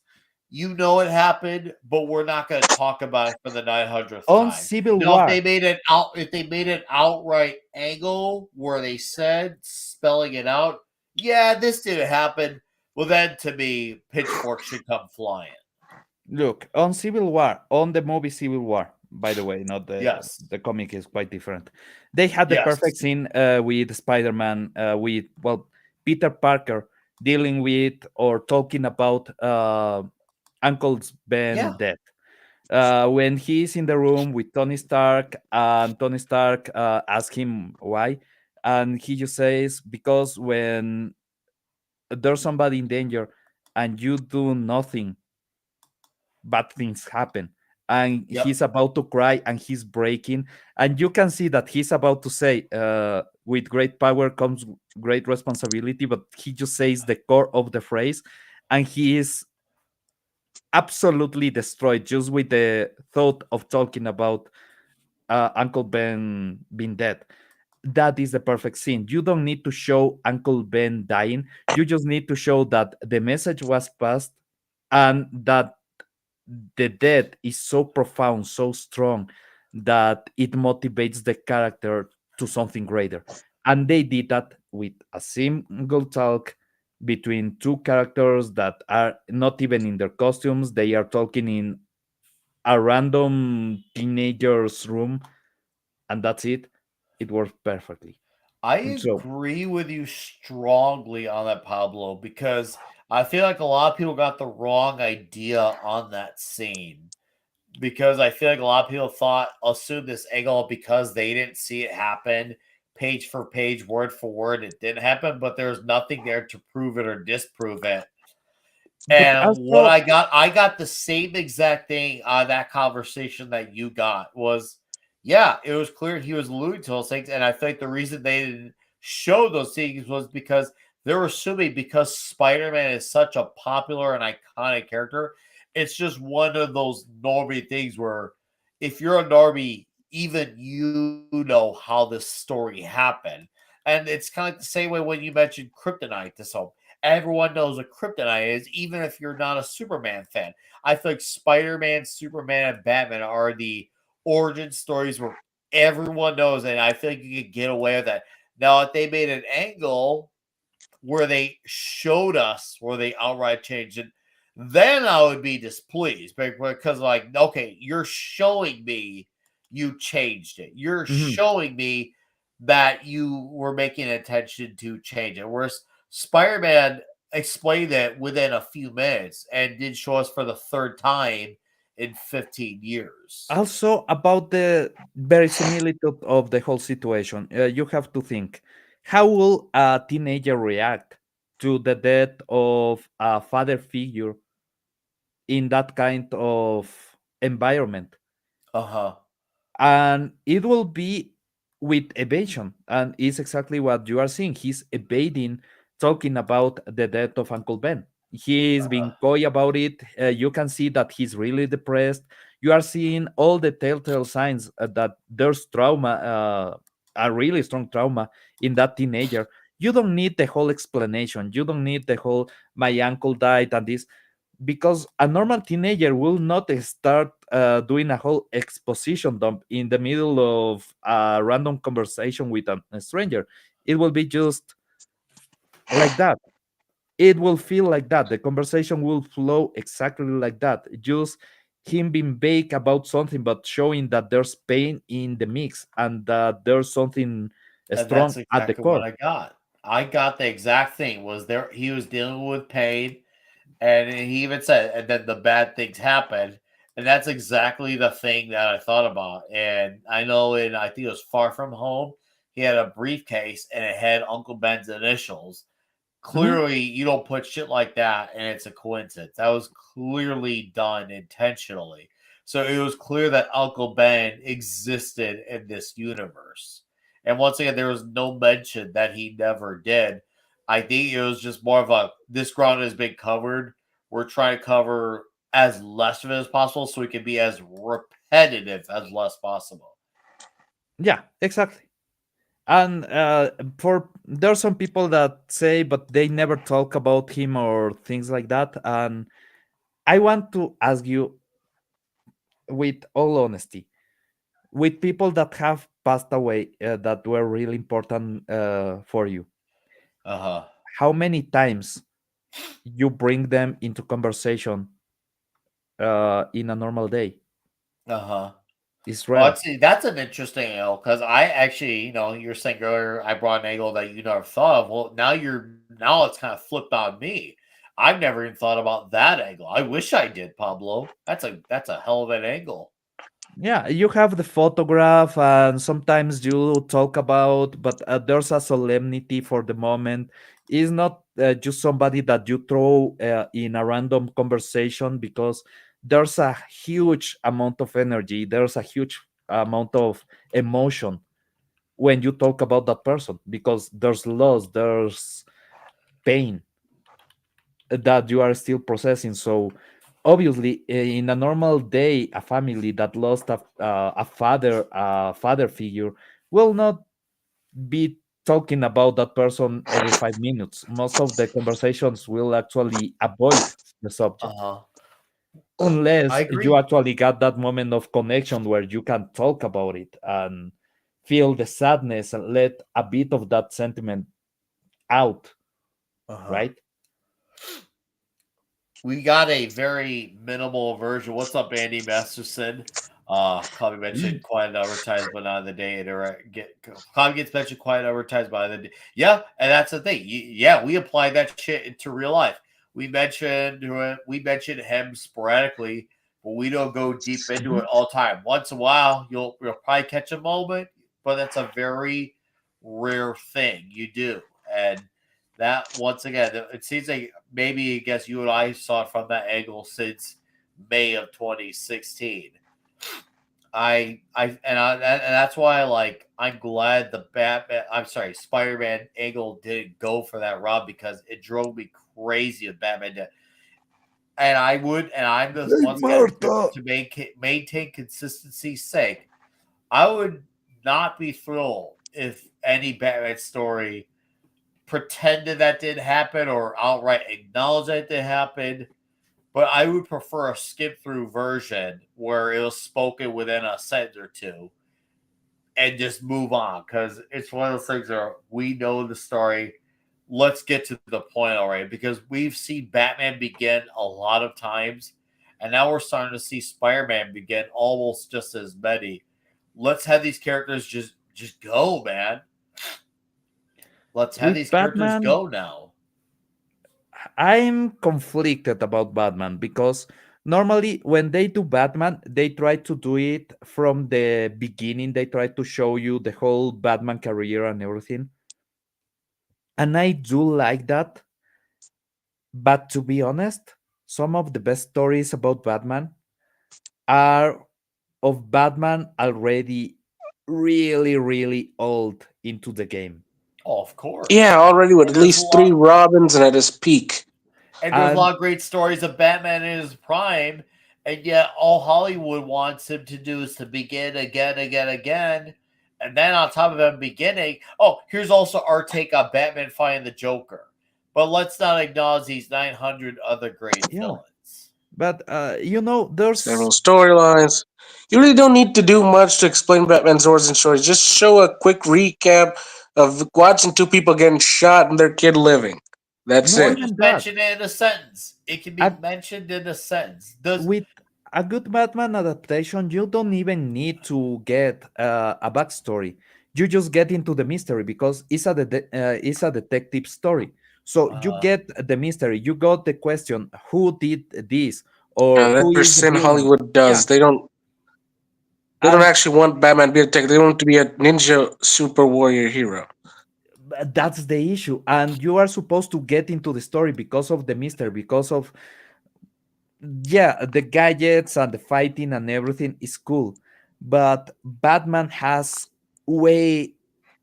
A: it happened, but we're not going to talk about it for the 900th
B: On
A: time.
B: Civil
A: Now,
B: War.
A: if they made an outright angle where they said, spelling it out, yeah, this didn't happen. Well, then to me, Pitchfork should come flying.
B: Look, on Civil War, on the movie Civil War, by the way, not
A: Yes.
B: the comic is quite different. They had the
A: Yes.
B: perfect scene with Spider-Man, with Peter Parker dealing with or talking about Uncle Ben
A: Yeah.
B: death. When he's in the room with Tony Stark, and Tony Stark asks him why, and he just says because when there's somebody in danger and you do nothing, bad things happen. And
A: Yep.
B: he's about to cry and he's breaking. And you can see that he's about to say, with great power comes great responsibility, but he just says the core of the phrase and he is absolutely destroyed just with the thought of talking about Uncle Ben being dead. That is the perfect scene. You don't need to show Uncle Ben dying. You just need to show that the message was passed and that the death is so profound, so strong that it motivates the character to something greater. And they did that with a single talk between two characters that are not even in their costumes. They are talking in a random teenager's room, and that's it. It works perfectly.
A: I
B: And so,
A: agree with you strongly on that, Pablo, because I feel like a lot of people got the wrong idea on that scene. Because I feel like a lot of people assumed this angle because they didn't see it happen page for page, word for word. It didn't happen, but there's nothing there to prove it or disprove it.
B: but
A: And what
B: also,
A: I got the same exact thing on that conversation that you got was, yeah, it was clear he was alluding to those things. And I think the reason they didn't show those things was because they're assuming because Spider-Man is such a popular and iconic character, it's just one of those normie things where if you're a normie, even you know how this story happened. And it's kind of like the same way when you mentioned Kryptonite this whole everyone knows what kryptonite is, even if you're not a Superman fan. I feel like Spider-Man, Superman, and Batman are the origin stories where everyone knows, and I feel like you could get away with that. Now, if they made an angle where they showed us where they outright changed it, then I would be displeased because, like, okay, you're showing me you changed it. You're
B: mhm.
A: showing me that you were making attention to change it. Whereas Spider Man explained it within a few minutes and did show us for the third time in 15 years.
B: Also about the verisimilitude of the whole situation, you have to think, how will a teenager react to the death of a father figure in that kind of environment?
A: Uh huh.
B: And it will be with evasion, and it's exactly what you are seeing. He's evading talking about the death of Uncle Ben. He's being coy about it. You can see that he's really depressed. You are seeing all the telltale signs that there's trauma, a really strong trauma in that teenager. You don't need the whole explanation. You don't need the whole my uncle died and this, because a normal teenager will not start doing a whole exposition dump in the middle of a random conversation with a stranger. It will be just like that. It will feel like that. The conversation will flow exactly like that. Just him being vague about something, but showing that there's pain in the mix and that there's something
A: And that's
B: strong at the
A: exactly what
B: core.
A: I got. I got the exact thing was there he was dealing with pain. And he even said, and then the bad things happen. And that's exactly the thing that I thought about. And I know I think it was Far From Home, he had a briefcase and it had Uncle Ben's initials.
B: Mhm.
A: Clearly, you don't put shit like that and it's a coincidence. That was clearly done intentionally. So it was clear that Uncle Ben existed in this universe. And once again, there was no mention that he never did. I think it was just more of a this ground has been covered. We're trying to cover as less of it as possible so we can be as repetitive as less possible.
B: Yeah, exactly. And for there are some people that say, but they never talk about him or things like that. And I want to ask you, with all honesty, with people that have passed away that were really important for you,
A: Uh huh.
B: how many times you bring them into conversation in a normal day?
A: Uh huh.
B: It's
A: Well,
B: rare.
A: that's an interesting angle because I actually, you're saying earlier I brought an angle that you never thought of. Well, now it's kind of flipped on me. I've never even thought about that angle. I wish I did, Pablo. That's a hell of an angle.
B: Yeah, you have the photograph, and sometimes you talk about, but there's a solemnity for the moment. It's not just somebody that you throw in a random conversation, because there's a huge amount of energy, there's a huge amount of emotion when you talk about that person, because there's loss, there's pain that you are still processing. So obviously, in a normal day, a family that lost a father figure will not be talking about that person every 5 minutes. Most of the conversations will actually avoid the subject,
A: Uh-huh. I
B: unless you
A: agree.
B: actually got that moment of connection where you can talk about it and feel the sadness and let a bit of that sentiment out,
A: Uh-huh.
B: right?
A: We got a very minimal version. What's up, Andy Masterson? Clobby mentioned quiet advertisement on the day. Clobby gets mentioned quiet advertisement on the day. Yeah, and that's the thing. Yeah, we apply that shit into real life. We mentioned him sporadically, but we don't go deep into it all the time. Once in a while, you'll probably catch a moment, but that's a very rare thing you do. And that, once again, it seems like maybe I guess you and I saw it from that angle since May of 2016. And that's why, like, I'm glad the Spider-Man angle didn't go for that run, because it drove me crazy with Batman. And I'm just,
B: Hey,
A: once again,
B: Martha.
A: to maintain consistency's sake, I would not be thrilled if any Batman story pretended that didn't happen or outright acknowledge that it did happen. But I would prefer a skip through version where it was spoken within a sentence or two and just move on, because it's one of those things where we know the story. Let's get to the point already, because we've seen Batman begin a lot of times, and now we're starting to see Spider-Man begin almost just as many. Let's have these characters just go, man. Let's have
B: With
A: these characters
B: Batman,
A: go now.
B: I'm conflicted about Batman, because normally when they do Batman, they try to do it from the beginning. They try to show you the whole Batman career and everything. And I do like that. But to be honest, some of the best stories about Batman are of Batman already really, really old into the game.
A: Oh, of
C: Yeah,
A: course.
C: already with
A: And
C: at least three Robins and at his peak.
A: there's a
B: And
A: lot of great stories of Batman in his prime, and yet all Hollywood wants him to do is to begin again, again, again. And then on top of him beginning, oh, here's also our take on Batman fighting the Joker. But let's not acknowledge these 900 other great
B: yeah,
A: villains.
B: but
C: Several
B: there's
C: storylines. You really don't need to do much to explain Batman's origin story. Just show a quick recap of watching two people getting shot and their kid living. That's
B: not
A: Or
C: it.
B: even
A: just
B: that.
A: mention it in a sentence. It can be
B: A
A: mentioned in a sentence. Does
B: With a good Batman adaptation, you don't even need to get a backstory. You just get into the mystery, because it's a detective story. So you
A: uh,
B: get the mystery. You got the question: who did this, or
C: That's
B: who is the
C: percent
B: villain?
C: Hollywood
B: Yeah,
C: does. They don't
B: and
C: actually want Batman to be a detective. They want him to be a ninja super warrior hero.
B: that's the issue. And you are supposed to get into the story because of the mystery, because of, yeah, the gadgets and the fighting and everything is cool, but Batman has way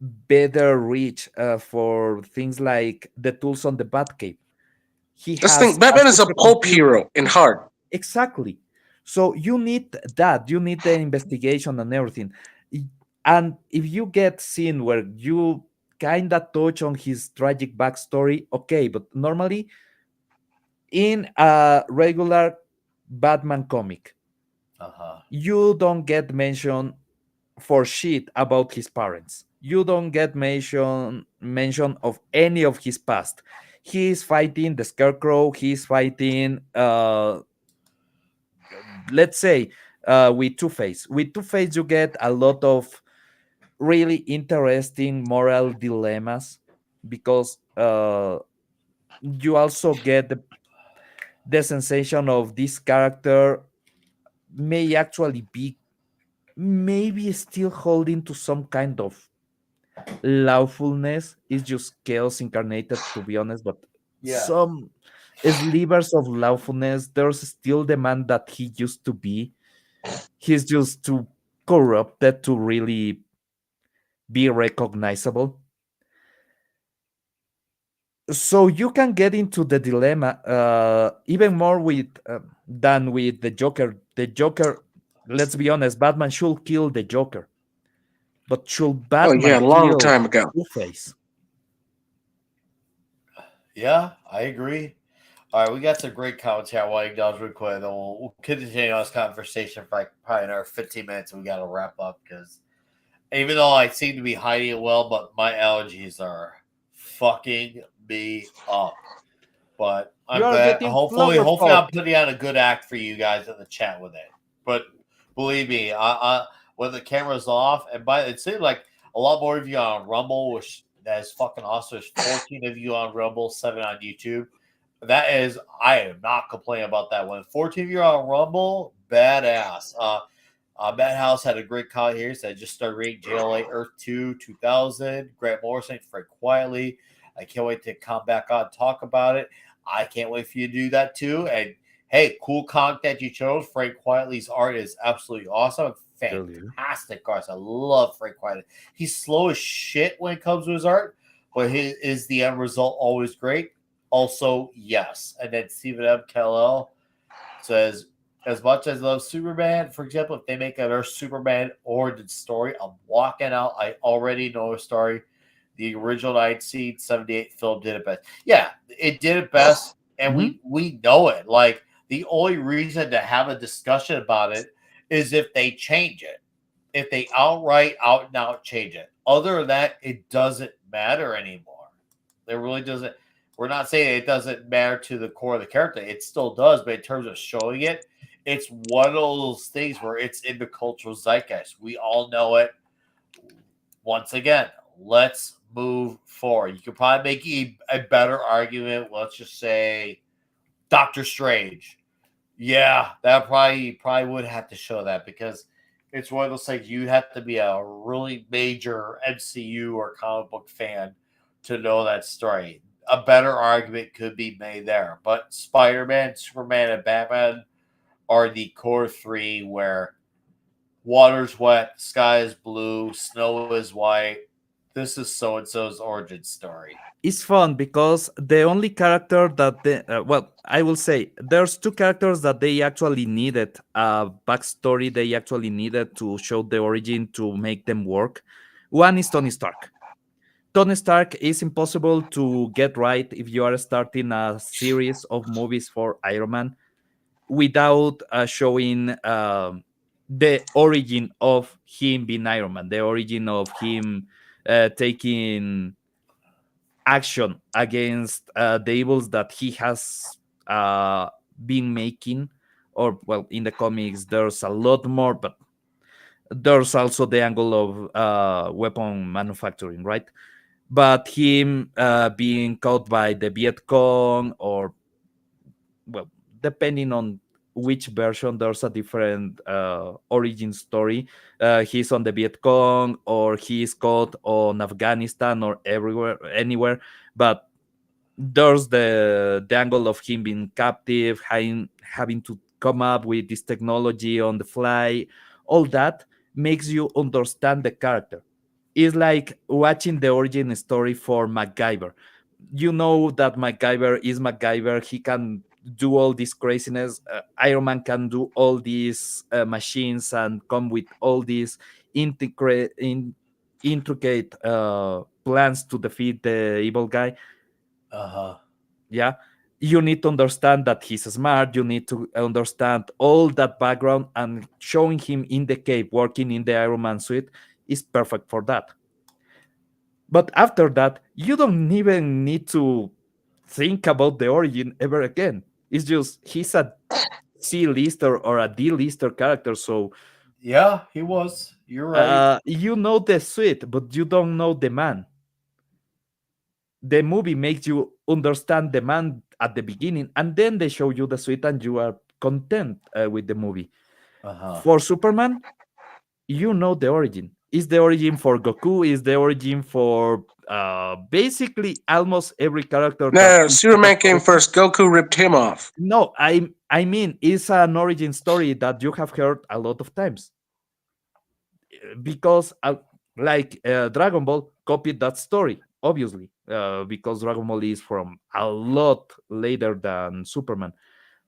B: better reach for things like the tools on the Batcave. He
C: That's the
B: has
C: thing.
B: a
C: Batman is a pulp
B: supercomputer.
C: hero in heart.
B: Exactly. So you need that. You need the investigation and everything. And if you get scene where you kind of touch on his tragic backstory, okay, but normally in a regular Batman comic,
A: uh-huh.
B: you don't get mention for shit about his parents. You don't get mention of any of his past. He's fighting the Scarecrow. He's fighting, let's say, with Two Face. With Two Face, you get a lot of really interesting moral dilemmas, because you also get the sensation of this character may actually be maybe still holding to some kind of lawfulness. Is just chaos incarnated, to be honest, but
A: Yeah.
B: some slivers of lawfulness. There's still the man that he used to be. He's just too corrupted to really be recognizable. So you can get into the dilemma even more with than with the Joker. The Joker, let's be honest, Batman should kill the Joker, but should
C: Oh yeah,
B: Batman
C: a long
B: kill
C: time ago.
B: Two Face?
A: Yeah, I agree. All right, we got some great commentary. I want to acknowledge real quick. Then we'll continue on this conversation for like probably another 15 minutes. And we got to wrap up because even though I seem to be hiding it well, but my allergies are fucking me up. But
B: You
A: I'm
B: are
A: glad.
B: getting flower
A: Hopefully, I'm
B: pot.
A: putting on a good act for you guys in the chat with it. But believe me, when the camera's off, and by it seems like a lot more of you on Rumble, which that is fucking awesome. There's 14 of you on Rumble, 7 on YouTube. That is, I am not complaining about that one. 14 of you on Rumble, badass. Madhouse had a great call here. Said just started reading JLA Earth 2 2000. Grant Morrison, Frank Quietly. I can't wait to come back on and talk about it. I can't wait for you to do that too. And hey, cool comic that you chose. Frank Quietly's art is absolutely awesome.
B: Tell you.
A: Fantastic arts. I love Frank Quietly. He's slow as shit when it comes to his art, but is the end result always great? Also, yes. And then Stephen M. Kellel says, as much as I love Superman, for example, if they make another Superman origin story, I'm walking out. I already know a story. The original 1978 film did it best. Yeah, it did it best, and we know it. Like the only reason to have a discussion about it is if they change it. If they outright out and out change it. Other than that, it doesn't matter anymore. It really doesn't. We're not saying it doesn't matter to the core of the character. It still does, but in terms of showing it, it's one of those things where it's in the cultural zeitgeist. We all know it. Once again, let's move forward. You could probably make a better argument. Let's just say Doctor Strange. Yeah, that probably would have to show that because it's one of those things you'd have to be a really major MCU or comic book fan to know that story. A better argument could be made there. But Spider-Man, Superman, and Batman are the core three where water's wet, sky is blue, snow is white. This is so and so's origin story.
B: It's fun because the only character that well, I will say there's two characters that they actually needed a backstory. They actually needed to show the origin to make them work. One is Tony Stark. Tony Stark is impossible to get right if you are starting a series of movies for Iron Man without showing the origin of him being Iron Man, the origin of him taking action against the evils that he has been making. Or, well, in the comics, there's a lot more, but there's also the angle of weapon manufacturing, right? But him being caught by the Viet Cong, or, well, depending on which version, there's a different origin story. He's on the Viet Cong, or he's caught on Afghanistan, or everywhere, anywhere. But there's the angle of him being captive, having to come up with this technology on the fly. All that makes you understand the character. It's like watching the origin story for MacGyver. You know that MacGyver is MacGyver. He can do all this craziness. Iron Man can do all these machines and come with all these intricate plans to defeat the evil guy. Yeah, you need to understand that he's smart. You need to understand all that background, and showing him in the cave working in the Iron Man suit is perfect for that. But after that, you don't even need to think about the origin ever again. It's just he's a C-lister or a D-lister character, so
A: Yeah, he was. You're right.
B: you know the suit, but you don't know the man. The movie makes you understand the man at the beginning, and then they show you the suit, and you are content with the movie. For Superman, you know the origin. Is the origin for Goku? Is the origin for basically almost every character that
C: No,
B: is part of
C: Superman came
B: the
C: first. Goku ripped him off.
B: no, I mean it's an origin story that you have heard a lot of times because Dragon Ball copied that story obviously because Dragon Ball is from a lot later than Superman.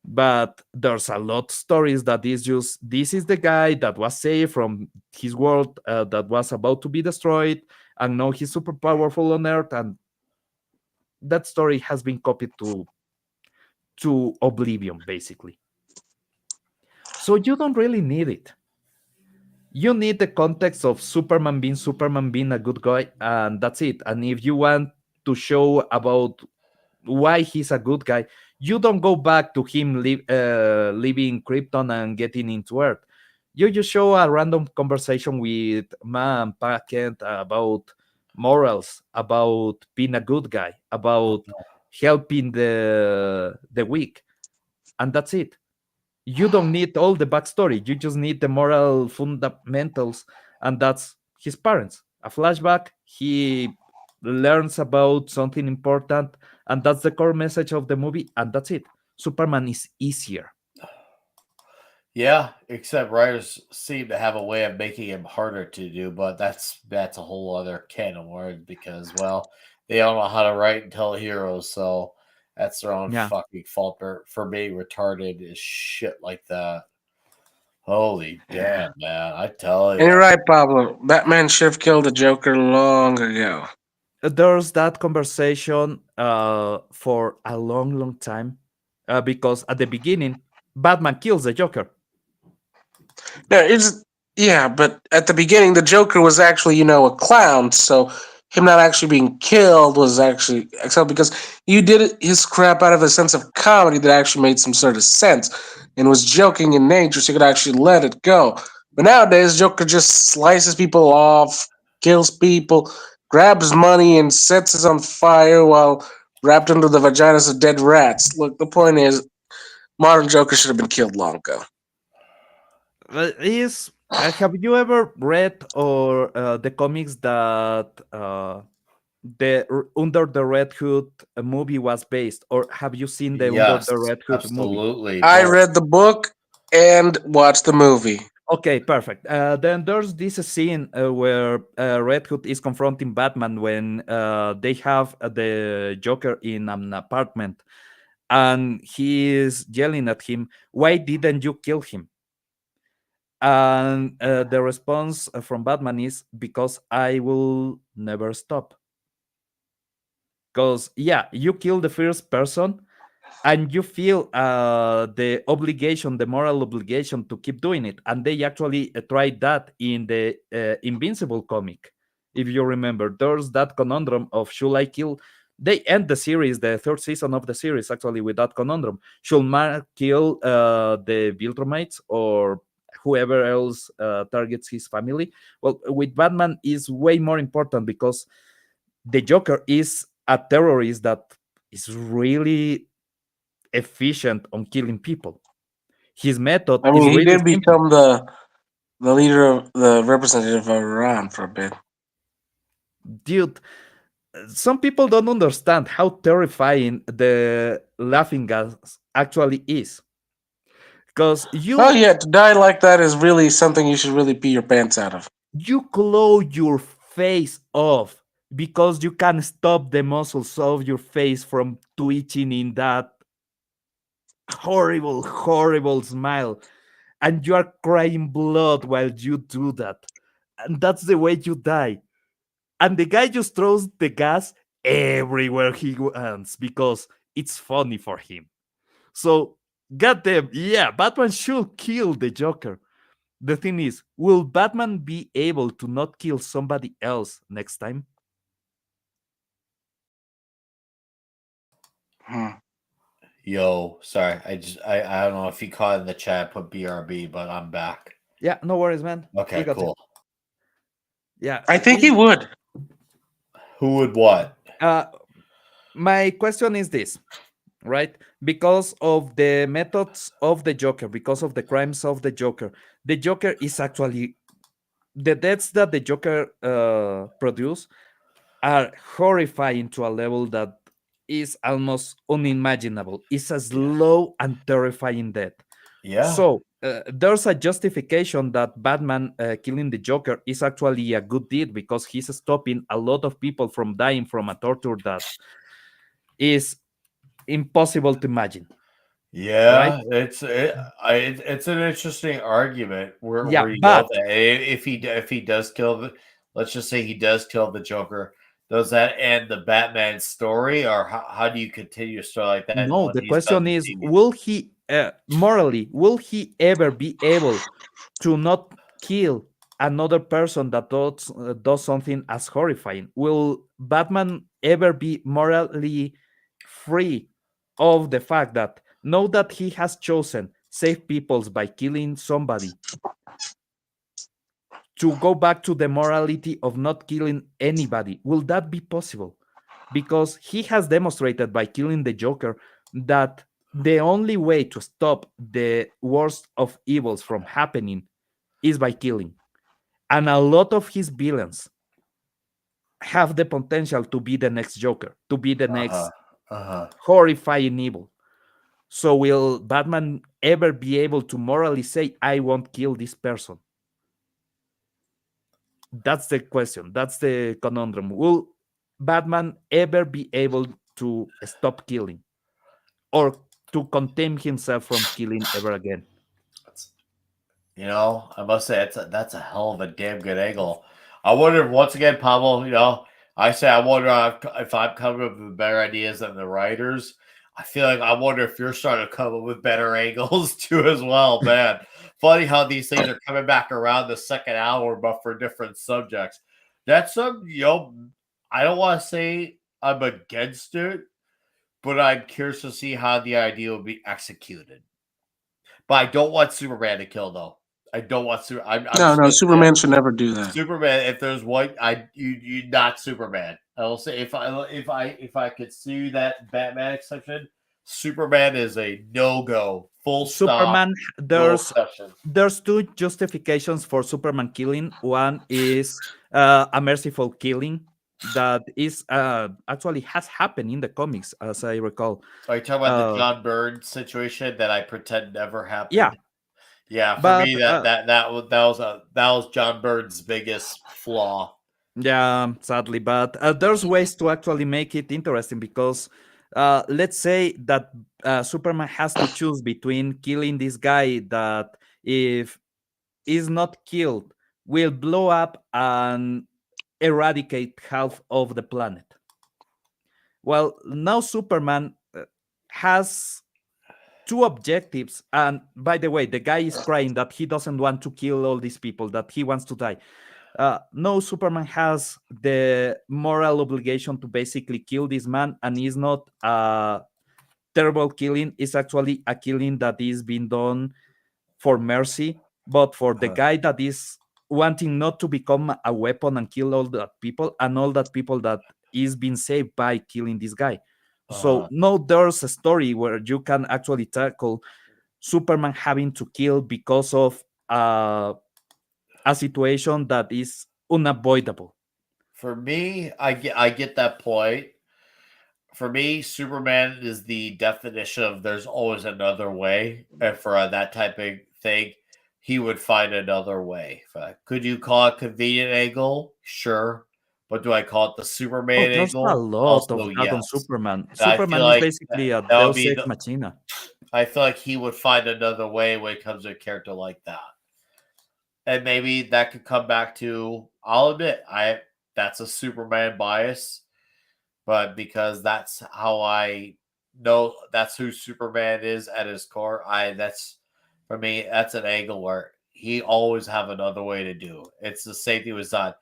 B: But there's a lot stories that is just this is the guy that was saved from his world that was about to be destroyed, and now he's super powerful on Earth, and that story has been copied to oblivion basically. So you don't really need it. You need the context of Superman being a good guy, and that's it. And if you want to show about why he's a good guy, you don't go back to him leaving Krypton and getting into Earth. You just show a random conversation with Ma and Pa Kent about morals, about being a good guy, about helping the weak, and that's it. You don't need all the backstory. You just need the moral fundamentals, and that's his parents. A flashback. He learns about something important, and that's the core message of the movie, and that's it. Superman is easier.
A: Yeah, except writers seem to have a way of making him harder to do, but that's a whole other can of worms because well, they don't know how to write and tell heroes, so that's their own
B: Yeah.
A: fucking fault for being retarded as shit like that. Holy damn, man! I tell
C: And you're
A: you,
C: right, Pablo. Batman should have killed the Joker long ago.
B: There's that conversation for a long, long time because at the beginning, Batman kills the Joker.
C: No, it's yeah, but at the beginning, the Joker was actually, a clown. So him not actually being killed was actually except because you did his crap out of a sense of comedy that actually made some sort of sense and was joking in nature, so you could actually let it go. But nowadays, Joker just slices people off, kills people, grabs money, and sets us on fire while wrapped under the vaginas of dead rats. Look, the point is, modern Joker should have been killed long ago.
B: Is have you ever read or the comics that Under the Red Hood movie was based, or have you seen the Under
A: yes,
B: the Red Hood movie?
A: absolutely.
C: I
A: Both.
C: read the book and watched the movie.
B: Okay, perfect. Then there's this scene where Red Hood is confronting Batman when they have the Joker in an apartment, and he is yelling at him, "Why didn't you kill him?" And the response from Batman is, "Because I will never stop." Because yeah, you kill the first person, and you feel the obligation, the moral obligation to keep doing it. And they actually tried that in the Invincible comic. If you remember, there's that conundrum of should I kill? They end the series, the third season of the series, actually with that conundrum. Should Mark kill the Viltrumites or whoever else targets his family? Well, with Batman is way more important because the Joker is a terrorist that is really efficient on killing people. His method
C: I
B: is
C: mean, he
B: really
C: did
B: simple.
C: become the leader of the representative of Iran for a bit.
B: Dude, some people don't understand how terrifying the laughing gas actually is. Because
C: Oh
B: you
C: yeah, to die like that is really something you should really pee your pants out of.
B: you close your face off because you can't stop the muscles of your face from twitching in that horrible, horrible smile. And you are crying blood while you do that. And that's the way you die. And the guy just throws the gas everywhere he wants because it's funny for him. So, goddamn, yeah, Batman should kill the Joker. The thing is, will Batman be able to not kill somebody else next time?
C: Hmm.
A: Yo, sorry, I don't know if you caught in the chat, put BRB, but I'm back.
B: Yeah, no worries, man. We
A: Okay,
B: got
A: cool.
B: you. Yeah.
C: I think he would.
A: Who would what?
B: My question is this, right? Because of the methods of the Joker, because of the crimes of the Joker is actually the deaths that the Joker produce are horrifying to a level that is almost unimaginable. It's a slow and terrifying death.
A: Yeah.
B: So there's a justification that Batman killing the Joker is actually a good deed because he's stopping a lot of people from dying from a torture that is impossible to imagine, right?
A: Yeah, it's an interesting argument
B: Yeah,
A: where you go
B: but
A: with that. If he does kill the, let's just say he does kill the Joker, does that end the Batman story, or how do you continue a story like that
B: no,
A: once
B: the
A: he's done
B: question
A: the
B: is,
A: TV?
B: will he morally, will he ever be able to not kill another person that does something as horrifying? Will Batman ever be morally free of the fact that know that he has chosen save peoples by killing somebody to go back to the morality of not killing anybody? Will that be possible? Because he has demonstrated by killing the Joker that the only way to stop the worst of evils from happening is by killing. And a lot of his villains have the potential to be the next Joker, to be the
A: Uh-huh.
B: next
A: Uh-huh.
B: horrifying evil. So will Batman ever be able to morally say, I won't kill this person? That's the question. That's the conundrum. Will Batman ever be able to stop killing or to contain himself from killing ever again?
A: I must say that's a hell of a damn good angle. I wonder if, once again, Pablo. I say I wonder if I'm coming up with better ideas than the writers. I feel like I wonder if you're starting to come up with better angles too as well, man. Funny how these things are coming back around the second hour, but for different subjects. That's I don't want to say I'm against it, but I'm curious to see how the idea will be executed. But I don't want Superman to kill though. I don't want Super. I'm
C: No,
A: just
C: no,
A: gonna say that.
C: Superman should never do that.
A: Superman. If there's one, you not Superman. I will say if I could see that Batman exception, Superman is a no go. Full stop.
B: Superman,
A: No exception.
B: there's two justifications for Superman killing. One is a merciful killing that is actually has happened in the comics, as I recall.
A: Are you talking about the
B: Uh,
A: John Byrne situation that I pretend never
B: yeah,
A: happened? Yeah, for
B: but
A: me that was John Byrne's biggest flaw.
B: yeah, sadly, but there's ways to actually make it interesting because let's say that Superman has to choose between killing this guy that, if is not killed, will blow up and eradicate half of the planet. Well, now Superman has two objectives. And by the way, the guy is crying that he doesn't want to kill all these people, that he wants to die. No, Superman has the moral obligation to basically kill this man, and it's not a terrible killing. It's actually a killing that is being done for mercy, but for the guy that is wanting not to become a weapon and kill all that people, and all that people that is being saved by killing this guy. So no, there's a story where you can actually tackle Superman having to kill because of a situation that is unavoidable.
A: For me, I get that point. For me, Superman is the definition of there's always another way. And for that type of thing, he would find another way. Could you call it convenient angle? Sure. But do I call it the
B: Oh,
A: Superman
B: there's a
A: angle?
B: lot of
A: Also,
B: that on
A: yes.
B: Superman.
A: I feel
B: Superman is
A: like that,
B: basically a
A: that would
B: Deus
A: be
B: Ex
A: the.
B: Machina.
A: I feel like he would find another way when it comes to a character like that. And maybe that could come back to, I'll admit, that's a Superman bias, but because that's how I know that's who Superman is at his core, that's for me, that's an angle where he always have another way to do. It's the same thing with Zod.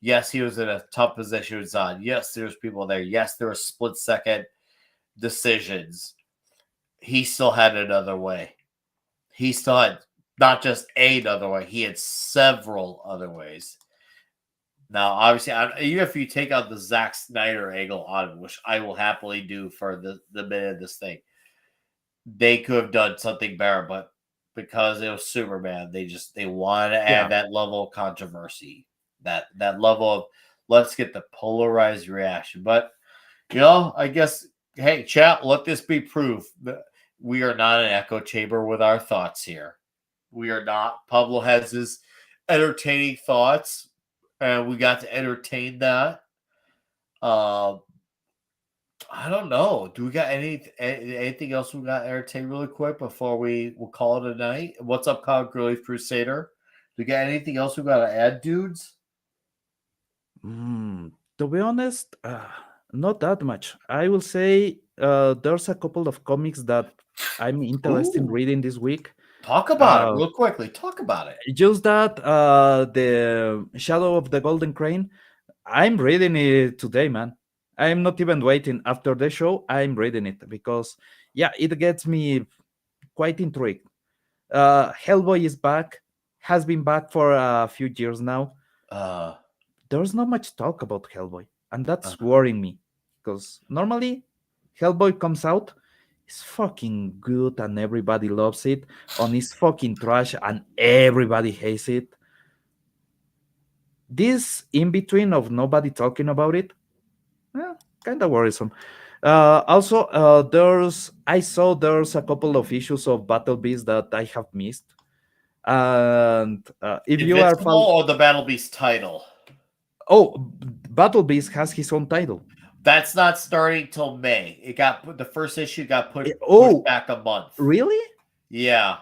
A: Yes, he was in a tough position with Zod. Yes, there's people there. Yes, there were split second decisions. He still had another way. He still had not just another way, he had several other ways. Now, obviously, even if you take out the Zack Snyder angle on it, which I will happily do for the minute of this thing, they could have done something better, but because it was Superman, they wanted to
B: Yeah.
A: add that level of controversy, that level of let's get the polarized reaction. But I guess, hey, chat, let this be proof that we are not an echo chamber with our thoughts here. We are not. Pablo has his entertaining thoughts, and we got to entertain that. I don't know. Do we got anything else we got to entertain really quick before we'll call it a night? What's up, Comic Relief Crusader? Do we got anything else we got to add, dudes?
B: To be honest, not that much. I will say there's a couple of comics that I'm interested in
A: Ooh.
B: reading this week.
A: Talk about it real quickly. Talk about it.
B: Just that the Shadow of the Golden Crane, I'm reading it today, man. I'm not even waiting after the show. I'm reading it because, yeah, it gets me quite intrigued. Hellboy is back, has been back for a few years now. There's not much talk about Hellboy, and that's worrying me because normally Hellboy comes out, it's fucking good and everybody loves it, and it's fucking trash and everybody hates it. This in between of nobody talking about it, kind of worrisome. Also, I saw there's a couple of issues of Battle Beast that I have missed, and if you are
A: Invincible or the Battle Beast title?
B: Battle Beast has his own title.
A: That's not starting till May. The first issue got pushed back a month.
B: Really?
A: Yeah.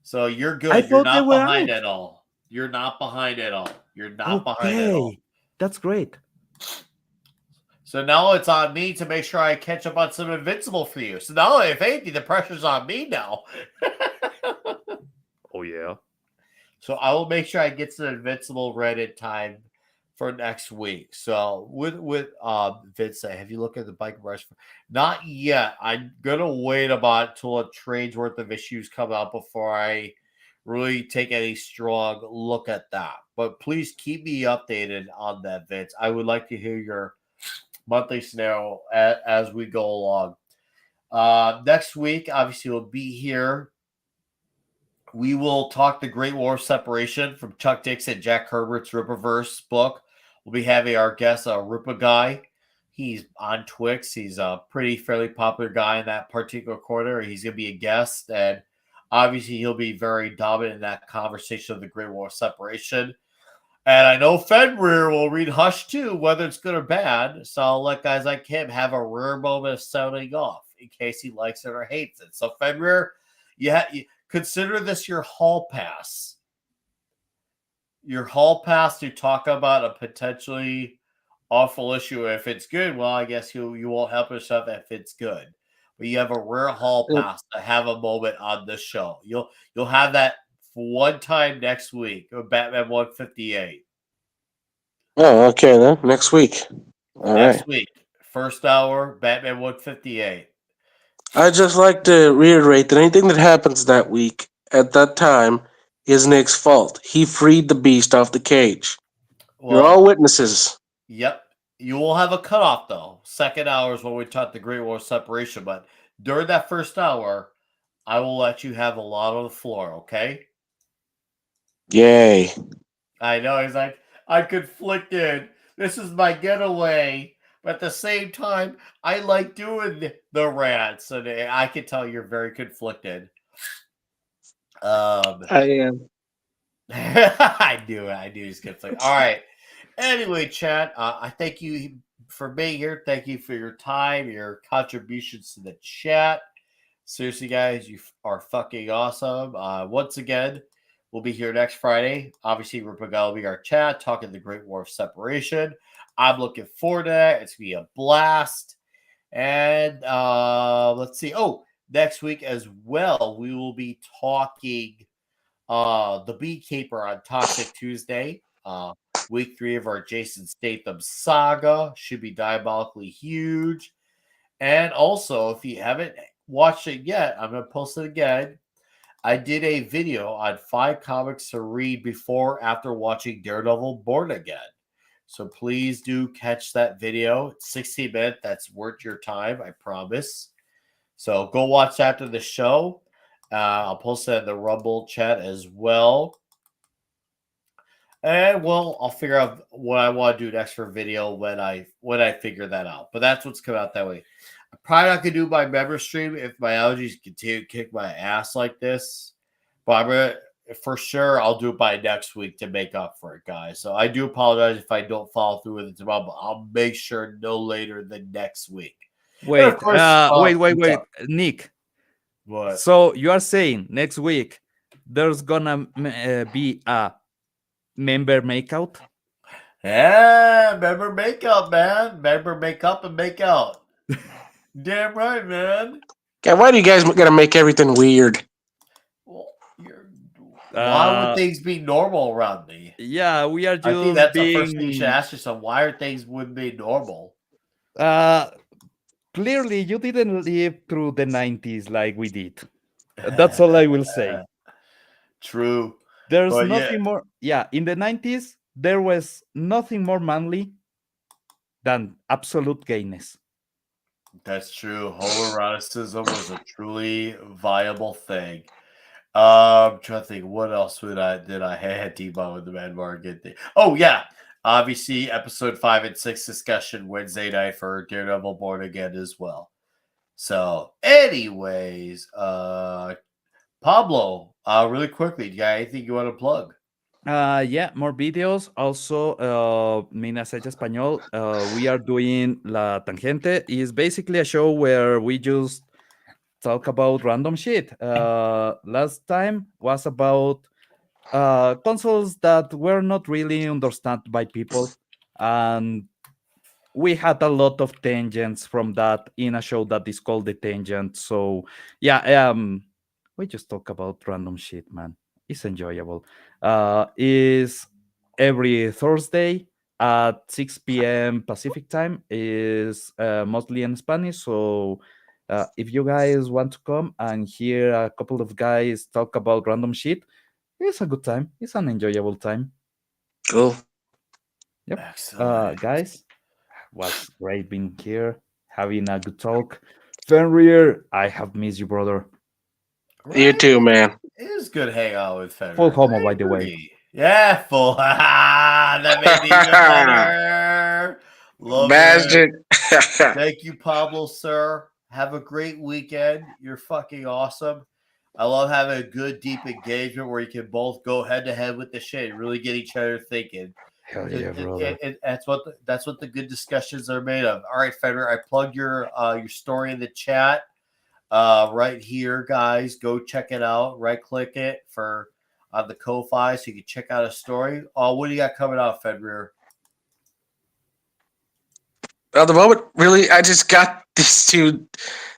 A: So you're good.
B: I
A: You're
B: thought they
A: not
B: were
A: behind
B: out.
A: at all. You're not behind at all. You're not behind at all.
B: That's great.
A: So now it's on me to make sure I catch up on some Invincible for you. So now, if anything, the pressure's on me now.
B: Oh yeah.
A: So I will make sure I get some Invincible read in time for next week. So with Vince, have you looked at the Bike Rush? Not yet. I'm gonna wait about till a trade's worth of issues come out before I really take any strong look at that. But please keep me updated on that, Vince. I would like to hear your monthly scenario as we go along. Next week, obviously, we'll be here. We will talk the Great War of Separation from Chuck Dixon, Jack Herbert's Rippaverse book. We'll be having our guest, Rippa Guy. He's on Twix. He's a fairly popular guy in that particular corner. He's going to be a guest, and obviously he'll be very dominant in that conversation of the Great War of Separation. And I know Fenrir will read Hush too, whether it's good or bad. So I'll let guys like him have a rare moment of sounding off in case he likes it or hates it. So Fenrir, you consider this your hall pass. Your hall pass to talk about a potentially awful issue. If it's good, well, I guess you won't help yourself if it's good. But you have a rare hall pass to have a moment on this show. You'll have that for one time next week with Batman 158.
C: Oh, okay then. Next week. All
A: next
C: right.
A: week. First hour, Batman 158.
C: I'd just like to reiterate that anything that happens that week at that time is Nick's fault. He freed the beast off the cage.
A: Well,
C: you're all witnesses.
A: Yep. You will have a cutoff, though. Second hour is when we taught the Great War separation. But during that first hour, I will let you have a lot on the floor, okay?
C: Yay.
A: I know. He's like, I'm conflicted. This is my getaway. But at the same time, I like doing the rants. And I can tell you're very conflicted.
C: I am.
A: I knew he's conflicted. All right. Anyway, chat, I thank you for being here. Thank you for your time, your contributions to the chat. Seriously, guys, you are fucking awesome. Once again, we'll be here next Friday. Obviously, Rupert will be our chat, talking the Great War of Separation. I'm looking forward to that. It's going to be a blast. And let's see. Oh, next week as well, we will be talking The Beekeeper on Toxic Tuesday. Week 3 of our Jason Statham saga should be diabolically huge. And also, if you haven't watched it yet, I'm going to post it again. I did a video on 5 comics to read before after watching Daredevil Born Again. So please do catch that video. It's 60 minutes. That's worth your time, I promise. So go watch after the show. I'll post it in the Rumble chat as well. And well, I'll figure out what I want to do next for video when I figure that out. But that's what's coming out that way. I'm probably not gonna do my member stream if my allergies continue to kick my ass like this. But I'm gonna for sure I'll do it by next week to make up for it, guys. So I do apologize if I don't follow through with it tomorrow, but I'll make sure no later than next week.
B: Wait,
A: of course,
B: wait,
A: what's up?
B: Nick.
A: What?
B: So you are saying next week there's gonna be a member makeout?
A: Yeah, member makeup, man. Member make up and make out. Damn right, man.
C: Yeah, why do you guys gotta make everything weird?
A: Well, why would things be normal around me?
B: Yeah, we are just
A: I think that's the first thing you should ask yourself. Why are things would be normal?
B: Clearly, you didn't live through the 90s like we did. That's all I will say.
A: True.
B: There's
A: But
B: nothing more. Yeah, in the 90s, there was nothing more manly than absolute gayness.
A: That's true. Homoeroticism was a truly viable thing. I'm trying to think what else did I had Debo with the Man Market thing. Oh yeah. Obviously, episode 5 and 6 discussion Wednesday night for Daredevil Born Again as well. So, anyways, Pablo, really quickly, do you got anything you want to plug?
B: Yeah, more videos. Also, Mensaje Español. We are doing La Tangente. Is basically a show where we just talk about random shit. Last time was about consoles that were not really understood by people, and we had a lot of tangents from that in a show that is called The Tangent. So yeah, we just talk about random shit, man. It's enjoyable. Is every Thursday at 6 p.m. Pacific time. Is mostly in Spanish. So if you guys want to come and hear a couple of guys talk about random shit, it's a good time. It's an enjoyable time.
C: Cool.
B: Yep.
A: Excellent.
B: Guys, was great being here, having a good talk. Fenrir, I have missed you, brother.
C: You too, man.
A: It is good hang out with Fenrir.
B: Full homo,
A: I
B: by the way.
A: agree. Yeah, full. That made me even better. Love
C: Magic.
A: it. Thank you, Pablo, sir. Have a great weekend. You're fucking awesome. I love having a good, deep engagement where you can both go head to head with the shit and really get each other thinking.
B: Hell yeah, brother.
A: That's what the good discussions are made of. All right, Fenrir, I plugged your story in the chat. Right here, guys, go check it out. Right click it for the Ko-Fi so you can check out a story. What do you got coming out, Fenrir?
C: At the moment, really, I just got these two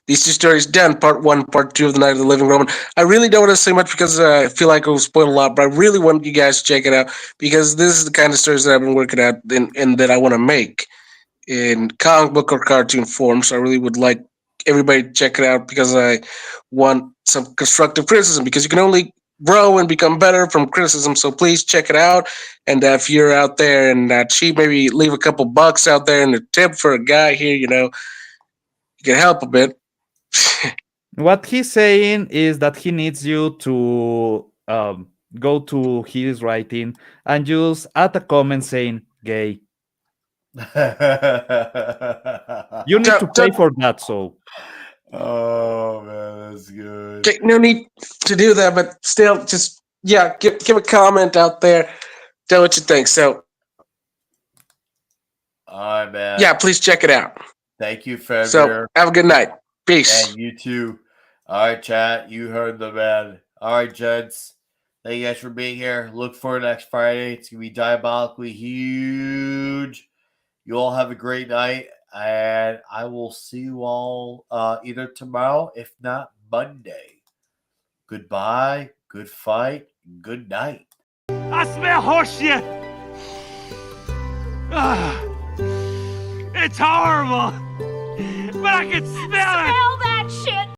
C: stories done. Part 1, part 2 of The Night of the Living Roman. I really don't want to say much because I feel like it will spoil a lot, but I really want you guys to check it out because this is the kind of stories that I've been working at and that I want to make in comic book or cartoon form. So I really would like everybody to check it out because I want some constructive criticism because you can only grow and become better from criticism. So please check it out. And if you're out there and cheap, maybe leave a couple bucks out there and a tip for a guy here, you can help a bit.
B: What he's saying is that he needs you to go to his writing and just add a comment saying gay. You need to pay for that, so.
A: Oh man, that's good.
C: Okay, no need to do that, but still, just give a comment out there. Tell what you think. So,
A: all right, man.
C: Yeah, please check it out.
A: Thank you, Fenrir.
C: So, have a good night. Peace.
A: And you too. All right, chat. You heard the man. All right, gents. Thank you guys for being here. Look for next Friday. It's gonna be diabolically huge. You all have a great night. And I will see you all either tomorrow, if not Monday. Goodbye, good fight, good night.
F: I smell horse shit! It's horrible! But I can smell it!